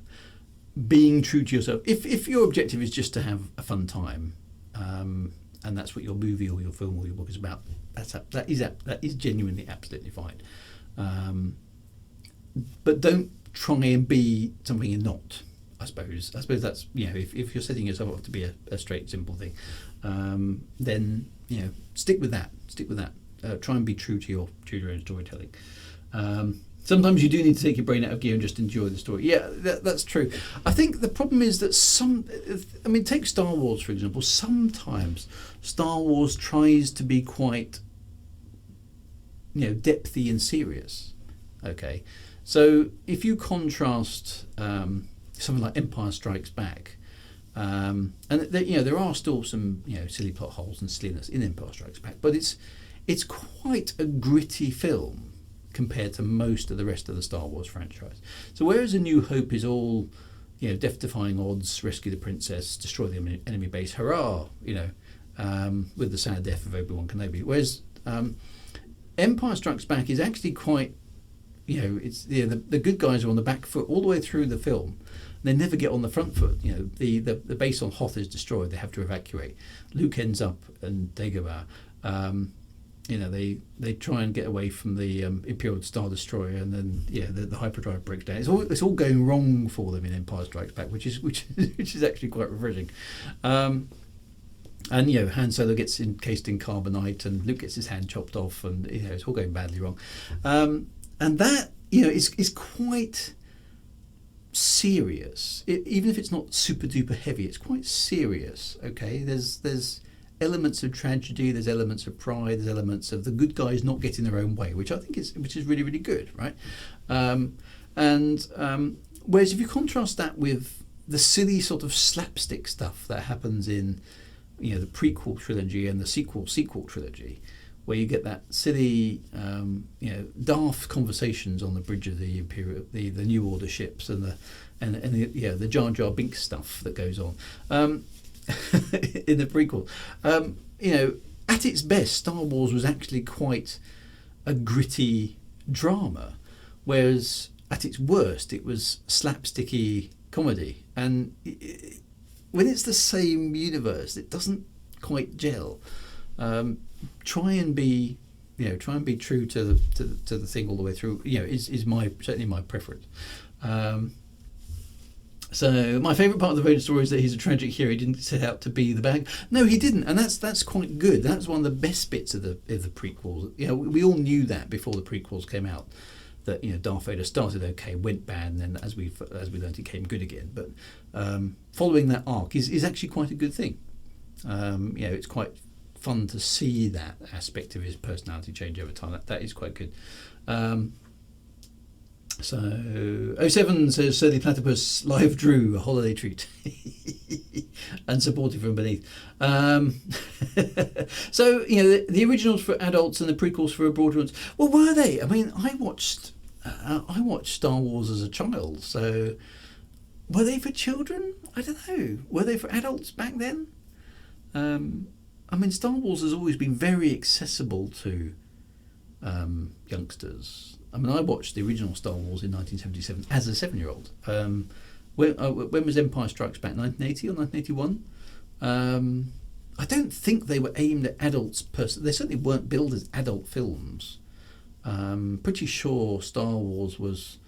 being true to yourself. If your objective is just to have a fun time, and that's what your movie or your film or your book is about, that is genuinely absolutely fine. But don't try and be something you're not. I suppose that's if you're setting yourself up to be a straight simple thing, then stick with that. Try and be true to your own storytelling. Sometimes you do need to take your brain out of gear and just enjoy the story. Yeah, that's true. I think the problem is that take Star Wars for example. Sometimes Star Wars tries to be quite depthy and serious. Okay, so if you contrast something like Empire Strikes Back, and there are still some silly plot holes and silliness in Empire Strikes Back, but it's quite a gritty film compared to most of the rest of the Star Wars franchise. So whereas A New Hope is all death-defying odds, rescue the princess, destroy the enemy base, hurrah, with the sad death of Obi-Wan Kenobi, whereas Empire Strikes Back is actually quite it's the good guys are on the back foot all the way through the film. They never get on the front foot. The base on Hoth is destroyed. They have to evacuate. Luke ends up in Dagobah. They try and get away from the Imperial Star Destroyer, and then the hyperdrive breaks down. It's all going wrong for them in Empire Strikes Back, which is actually quite refreshing. And Han Solo gets encased in carbonite, and Luke gets his hand chopped off, and it's all going badly wrong. And that is quite serious. Even if it's not super duper heavy, it's quite serious. Okay, there's elements of tragedy, there's elements of pride, there's elements of the good guys not getting their own way, which I think is really, really good, right? Whereas if you contrast that with the silly sort of slapstick stuff that happens in the prequel trilogy and the sequel trilogy, where you get that silly, daft conversations on the bridge of the New Order ships and the Jar Jar Binks stuff that goes on in the prequel. At its best, Star Wars was actually quite a gritty drama, whereas at its worst, it was slapsticky comedy, and when it's the same universe, it doesn't quite gel. Try and be true to the thing all the way through. Is certainly my preference. So my favourite part of the Vader story is that he's a tragic hero. He didn't set out to be the bad. No, he didn't, and that's quite good. That's one of the best bits of the prequels. We all knew that before the prequels came out, that Darth Vader started okay, went bad, and then as we learned, he came good again. But following that arc is actually quite a good thing. It's quite fun to see that aspect of his personality change over time. That is quite good. So 07 says Surly Platypus live Drew, a holiday treat. And supported from beneath. So the originals for adults and the prequels for a broader audience. Well, were they? I mean, I watched Star Wars as a child, so were they for children? I don't know. Were they for adults back then? I mean, Star Wars has always been very accessible to youngsters. I mean, I watched the original Star Wars in 1977 as a 7-year-old. When was Empire Strikes Back? 1980 or 1981? I don't think they were aimed at adults. They certainly weren't billed as adult films. Pretty sure Star Wars was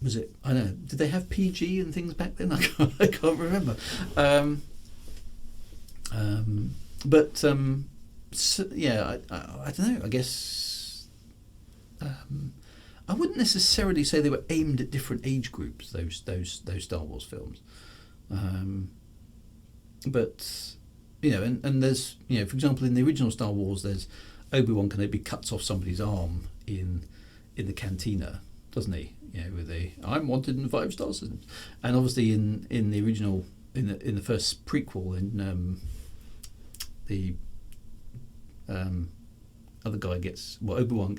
it? I don't know. Did they have PG and things back then? I can't remember. Yeah, I don't know. I guess. I wouldn't necessarily say they were aimed at different age groups. Those Star Wars films, but and there's for example, in the original Star Wars, there's Obi-Wan Kenobi cuts off somebody's arm in the cantina, doesn't he? With the "I'm wanted in 5-star systems," and obviously in the original in the first prequel in the other guy gets Obi-Wan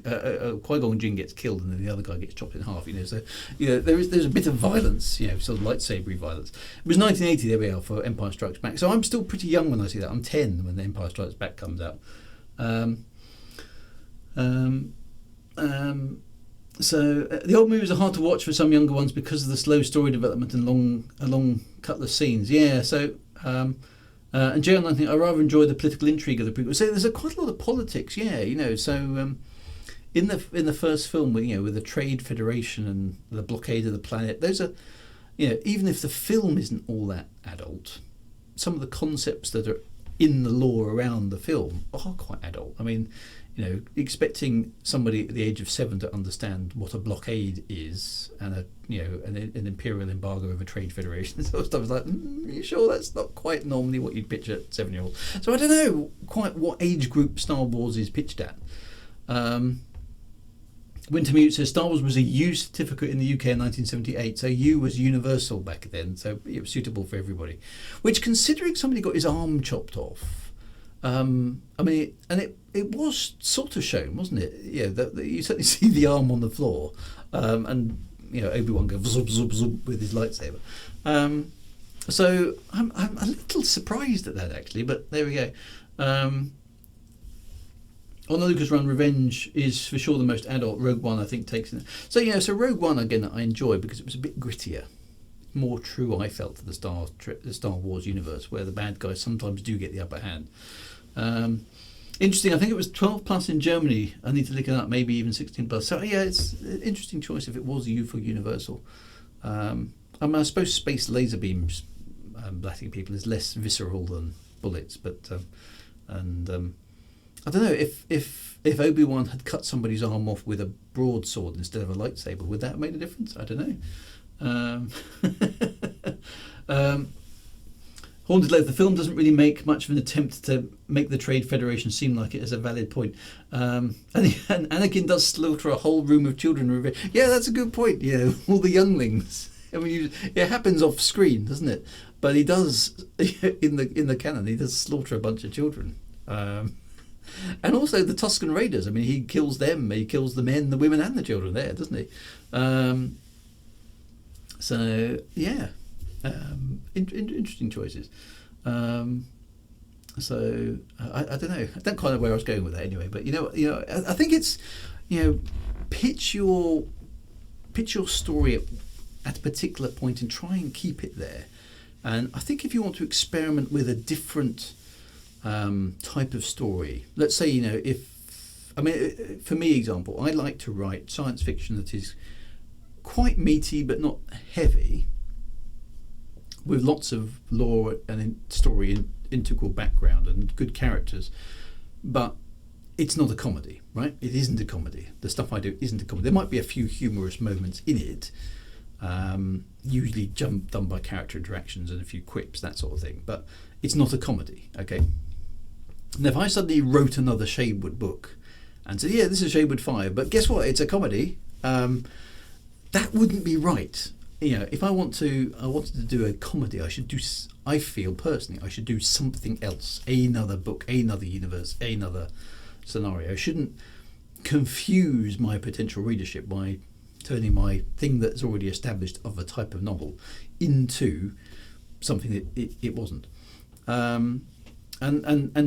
Qui-Gon Jinn gets killed, and then the other guy gets chopped in half. So there's a bit of violence, sort of lightsabery violence. It was 1980. There we are for Empire Strikes Back. So I'm still pretty young when I see that. I'm 10 when the Empire Strikes Back comes out. So the old movies are hard to watch for some younger ones because of the slow story development and long cutlass scenes. Yeah. So. And Jay, I think I rather enjoy the political intrigue of the prequel. So there's quite a lot of politics, So in the first film, with the Trade Federation and the blockade of the planet, those are, even if the film isn't all that adult, some of the concepts that are in the lore around the film are quite adult. I mean, expecting somebody at the age of 7 to understand what a blockade is and an imperial embargo of a trade federation, sort of stuff is like, you sure that's not quite normally what you'd pitch at 7-year-old? So I don't know quite what age group Star Wars is pitched at. Wintermute says Star Wars was a U certificate in the UK in 1978, so U was universal back then, so it was suitable for everybody. Which, considering somebody got his arm chopped off, I mean, and it was sort of shown, wasn't it? You certainly see the arm on the floor, and Obi-Wan goes zoop zoop zoop with his lightsaber. So I'm a little surprised at that actually, but there we go. On the Lucas run, Revenge is for sure the most adult. Rogue One, I think, takes it. So so Rogue One again I enjoy because it was a bit grittier, more true, I felt, to the Star Wars universe, where the bad guys sometimes do get the upper hand. Interesting. I think it was 12 plus in Germany. I need to look it up. Maybe even 16 plus. So yeah, it's an interesting choice if it was U for Universal. I suppose space laser beams blasting people is less visceral than bullets, but I don't know if Obi-Wan had cut somebody's arm off with a broadsword instead of a lightsaber, would that have made a difference? I don't know. Haunted Love, the film doesn't really make much of an attempt to make the Trade Federation seem like it has a valid point. And Anakin does slaughter a whole room of children. Yeah, that's a good point. All the younglings. I mean, it happens off screen, doesn't it? But he does in the canon. He does slaughter a bunch of children. And also the Tusken Raiders. I mean, he kills them. He kills the men, the women, and the children there, doesn't he? So yeah, interesting choices. So I don't know. I don't quite know where I was going with that anyway. But I think it's pitch your pitch your story at a particular point and try and keep it there. And I think if you want to experiment with a different type of story, let's say, for me, example, I like to write science fiction that is quite meaty but not heavy, with lots of lore and story and integral background and good characters, but it's not a comedy, right? It isn't a comedy. The stuff I do isn't a comedy. There might be a few humorous moments in it, usually done by character interactions and a few quips, that sort of thing, but it's not a comedy, okay? Now, if I suddenly wrote another Shadewood book and said, yeah, this is Shadewood 5, but guess what? It's a comedy. That wouldn't be right. If I wanted to do a comedy, I feel personally, I should do something else, another book, another universe, another scenario. I shouldn't confuse my potential readership by turning my thing that's already established of a type of novel into something that it wasn't. And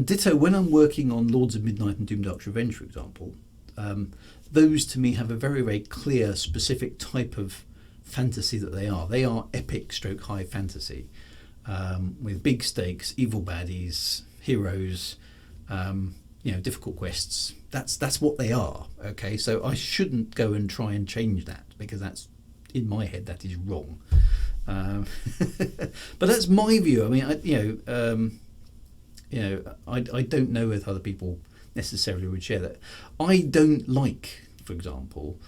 ditto, when I'm working on Lords of Midnight and Doomdark's Revenge, for example, those to me have a very, very clear, specific type of fantasy that they are. They are epic stroke high fantasy, with big stakes, evil baddies, heroes, difficult quests. That's what they are. Okay, so I shouldn't go and try and change that, because that's, in my head, that is wrong. But that's my view. I mean, I don't know if other people necessarily would share that. I don't like, for example,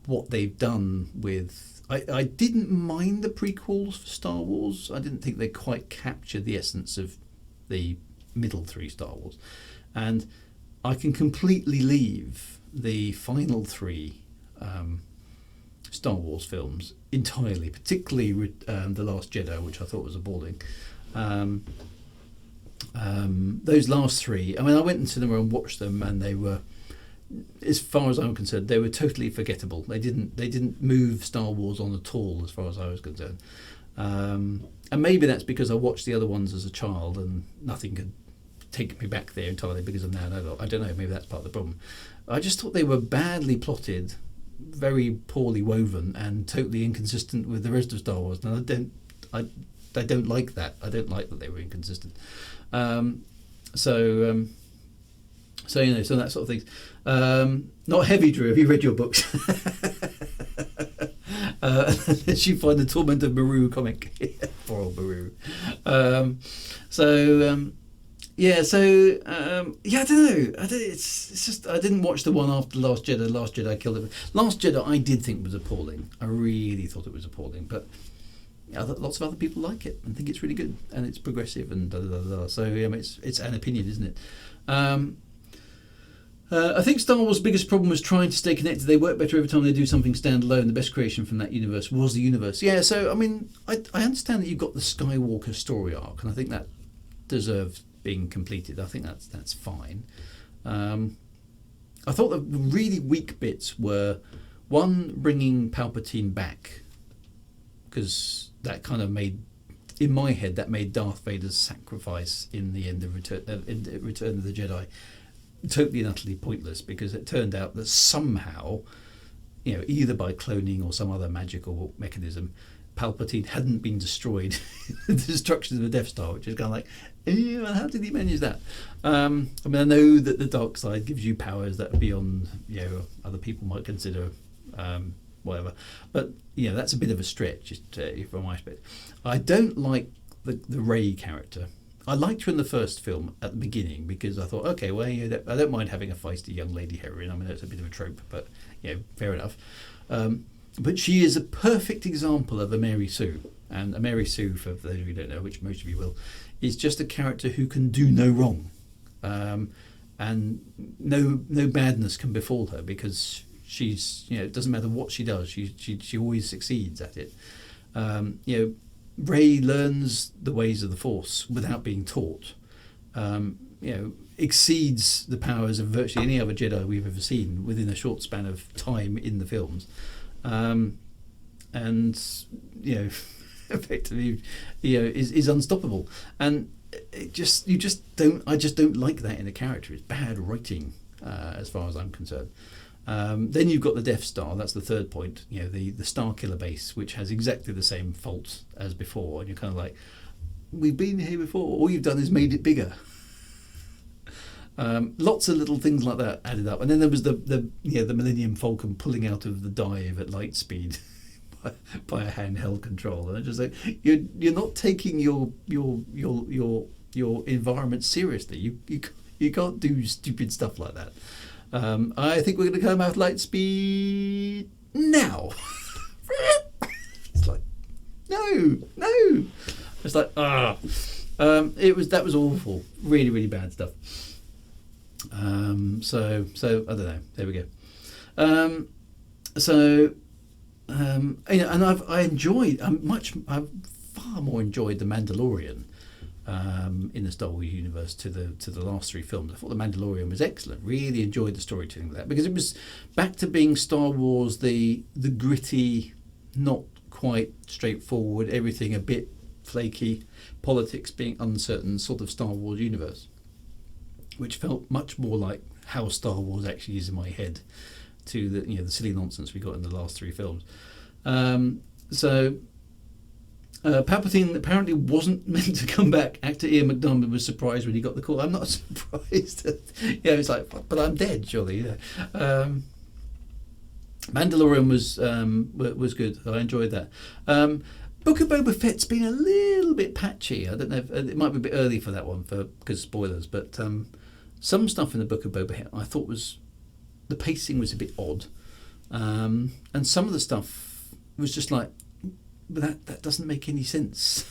what they've done with... I didn't mind the prequels for Star Wars. I didn't think they quite captured the essence of the middle three Star Wars. And I can completely leave the final three Star Wars films entirely, particularly The Last Jedi, which I thought was appalling. Those last three, I mean, I went into them and watched them, and they were, as far as I'm concerned, they were totally forgettable. They didn't move Star Wars on at all, as far as I was concerned. And maybe that's because I watched the other ones as a child, and nothing could take me back there entirely because I'm now an adult. I don't know, maybe that's part of the problem. I just thought they were badly plotted, very poorly woven, and totally inconsistent with the rest of Star Wars. And I don't like that. I don't like that they were inconsistent. So that sort of things. Not heavy, Drew. Have you read your books? Unless you find the Torment of Maru comic. Poor old Maru. I don't know. It's just I didn't watch the one after Last Jedi. Last Jedi killed it. Last Jedi I did think was appalling. I really thought it was appalling, but lots of other people like it and think it's really good, and it's progressive and da da da da. So it's an opinion, isn't it? I think Star Wars' biggest problem was trying to stay connected. They work better every time they do something standalone. The best creation from that universe was the universe. Yeah, so I mean, I understand that you've got the Skywalker story arc, and I think that deserves being completed. I think that's fine. I thought the really weak bits were, one, bringing Palpatine back, because that kind of made, in my head, that made Darth Vader's sacrifice in the end of Return of the Jedi totally and utterly pointless, because it turned out that somehow, either by cloning or some other magical mechanism, Palpatine hadn't been destroyed in the destruction of the Death Star, which is kind of like, how did he manage that? I mean, I know that the dark side gives you powers that are beyond, other people might consider whatever, but that's a bit of a stretch from my perspective. I don't like the Rey character. I liked her in the first film at the beginning, because I thought, okay, well, I don't mind having a feisty young lady heroine. I mean, that's a bit of a trope, but fair enough. But she is a perfect example of a Mary Sue. And a Mary Sue, for those of you who don't know, which most of you will, is just a character who can do no wrong. And no badness can befall her, because she's, it doesn't matter what she does, she always succeeds at it. Rey learns the ways of the Force without being taught. Exceeds the powers of virtually any other Jedi we've ever seen within a short span of time in the films. Effectively, is unstoppable, and I just don't like that in a character. It's bad writing, as far as I'm concerned. Then you've got the Death Star. That's the third point. The Star Killer base, which has exactly the same faults as before, and you're kind of like, we've been here before. All you've done is made it bigger. Lots of little things like that added up, and then there was the Millennium Falcon pulling out of the dive at light speed by a handheld control, and I just like, you're not taking your environment seriously. You can't do stupid stuff like that. I think we're going to come out light speed now. It's like, no. It's like, that was awful. Really, really bad stuff. So I don't know. There we go. And I've far more enjoyed The Mandalorian in the Star Wars universe to the last three films. I thought The Mandalorian was excellent. Really enjoyed the storytelling of that, because it was back to being Star Wars, the gritty, not quite straightforward, everything a bit flaky, politics being uncertain sort of Star Wars universe, which felt much more like how Star Wars actually is in my head, to the silly nonsense we got in the last three films. Palpatine apparently wasn't meant to come back. Actor Ian McDiarmid was surprised when he got the call. I'm not surprised. It's like, but I'm dead, surely. Mandalorian was good. I enjoyed that. Book of Boba Fett's been a little bit patchy. I don't know if it might be a bit early for that one because spoilers, but some stuff in the Book of Boba Fett I thought the pacing was a bit odd, and some of the stuff was just like, but that doesn't make any sense.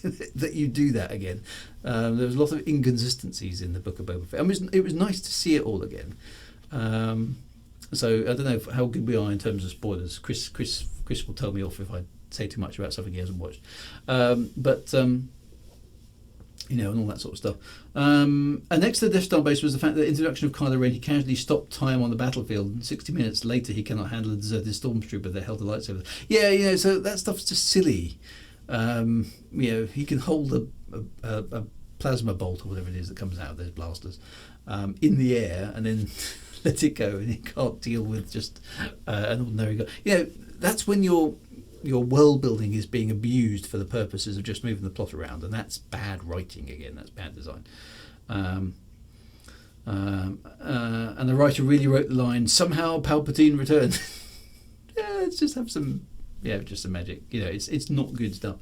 That you do that again. There was a lot of inconsistencies in the Book of Boba Fett. It was nice to see it all again. So I don't know how good we are in terms of spoilers. Chris will tell me off if I say too much about something he hasn't watched. And all that sort of stuff. And next to the Death Star base was the fact that the introduction of Kylo Ren. He casually stopped time on the battlefield, and 60 minutes later he cannot handle a deserted stormtrooper that held a lightsaber. Yeah, so that stuff's just silly. He can hold a plasma bolt or whatever it is that comes out of those blasters in the air and then let it go, and he can't deal with just an ordinary guy. That's when your world building is being abused for the purposes of just moving the plot around, and that's bad writing again. That's bad design. And the writer really wrote the line, "Somehow Palpatine returned." Let's just have some magic. It's not good stuff.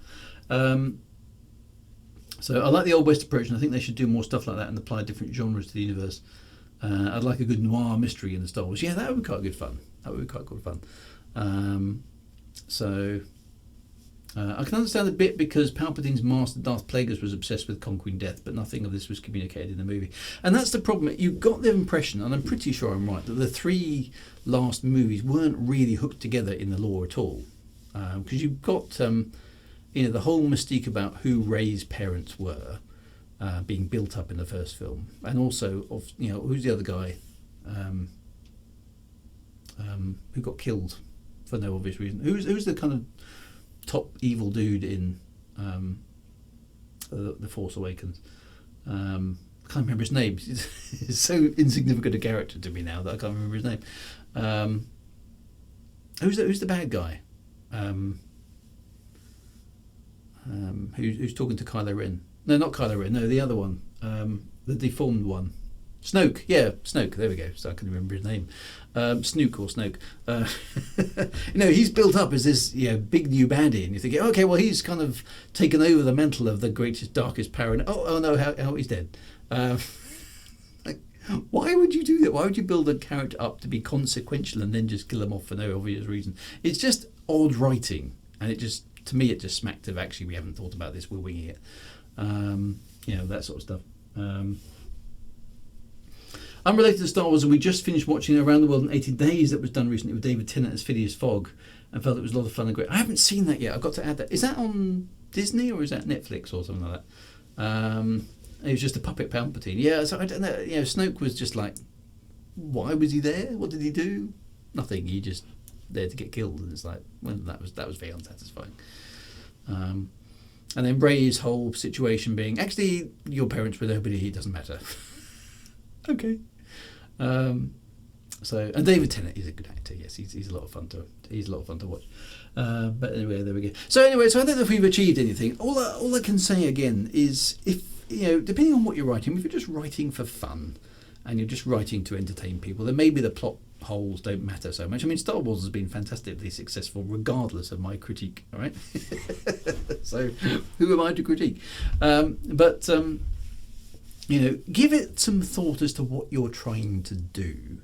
So I like the Old West approach, and I think they should do more stuff like that and apply different genres to the universe. I'd like a good noir mystery in the Star Wars. Yeah, that would be quite good fun. I can understand a bit because Palpatine's master Darth Plagueis was obsessed with conquering death, but nothing of this was communicated in the movie. And that's the problem. You got the impression, and I'm pretty sure I'm right, that the three last movies weren't really hooked together in the lore at all. Because you've got the whole mystique about who Rey's parents were being built up in the first film, and also of who's the other guy who got killed for no obvious reason. Who's the kind of top evil dude in the Force Awakens? I can't remember his name. He's so insignificant a character to me now that I can't remember his name. Who's the bad guy? Who's talking to Kylo Ren? No, not Kylo Ren. No, the other one, the deformed one. Snoke. Yeah, Snoke. There we go. So I can remember his name. Snook or Snoke. He's built up as this big new baddie, and you're thinking, okay, well, he's kind of taken over the mantle of the greatest, darkest power. And oh no, how he's dead. Why would you do that? Why would you build a character up to be consequential and then just kill him off for no obvious reason? It's just odd writing, and to me, it just smacked of actually we haven't thought about this, we're winging it. That sort of stuff. Unrelated to Star Wars, and we just finished watching Around the World in 80 Days that was done recently with David Tennant as Phileas Fogg, and felt it was a lot of fun and great. I haven't seen that yet. I've got to add that. Is that on Disney or is that Netflix or something like that? It was just a puppet Palpatine. Yeah, so I don't know. Snoke was just like, why was he there? What did he do? Nothing. He just there to get killed, and it's like, well, that was very unsatisfying. And then Rey's whole situation being, actually, your parents were nobody. It doesn't matter. Okay. So, and David Tennant is a good actor. Yes, he's a lot of fun to watch. But anyway, there we go. So anyway, so I don't know if we've achieved anything. All I can say again is, if depending on what you're writing, if you're just writing for fun and you're just writing to entertain people, then maybe the plot holes don't matter so much. I mean, Star Wars has been fantastically successful regardless of my critique. All right. So who am I to critique? But give it some thought as to what you're trying to do.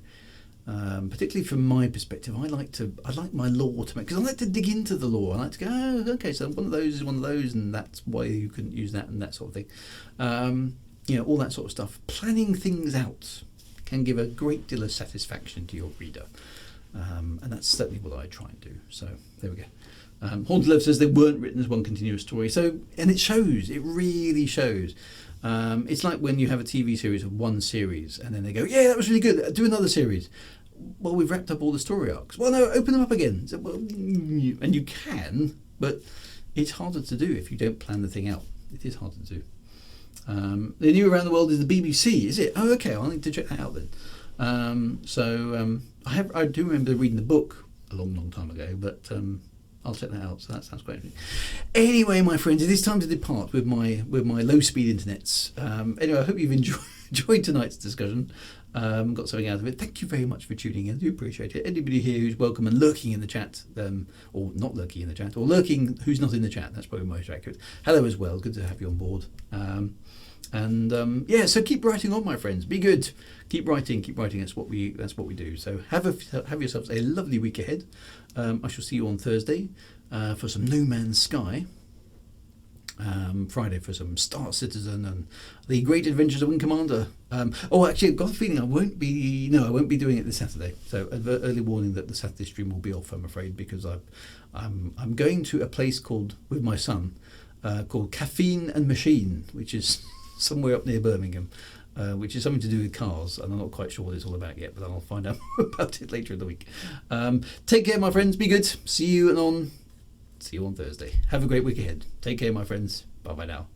Particularly from my perspective, I like my lore to make, because I like to dig into the lore. I like to go, oh, okay, so one of those is one of those, and that's why you couldn't use that, and that sort of thing. All that sort of stuff. Planning things out can give a great deal of satisfaction to your reader, and that's certainly what I try and do. So there we go. Haunted Love says they weren't written as one continuous story. So, and it shows. It really shows. It's like when you have a TV series of one series, and then they go, yeah, that was really good, do another series. Well, we've wrapped up all the story arcs. Well, no, open them up again. So, well, and you can, but it's harder to do if you don't plan the thing out. It is harder to do. The new Around the World is the BBC, is it? Oh, okay, I'll need to check that out then. I do remember reading the book a long time ago, but I'll check that out. So that sounds great. Anyway, my friends, it is time to depart with my low speed internets. Anyway, I hope you've enjoyed tonight's discussion. Got something out of it. Thank you very much for tuning in. I do appreciate it. Anybody here who's welcome and lurking in the chat, or not lurking in the chat, or lurking who's not in the chat, that's probably most accurate. Hello as well. Good to have you on board. So keep writing on, my friends. Be good. Keep writing. That's what we do. So have yourselves a lovely week ahead. I shall see you on Thursday for some No Man's Sky. Friday for some Star Citizen and the Great Adventures of Wing Commander. Actually, I've got a feeling I won't be doing it this Saturday. So early warning that the Saturday stream will be off, I'm afraid, because I'm going to a place with my son called Caffeine and Machine, which is somewhere up near Birmingham, which is something to do with cars, and I'm not quite sure what it's all about yet, but I'll find out about it later in the week. Take care, my friends. Be good. See you on Thursday. Have a great week ahead. Take care, my friends. Bye-bye now.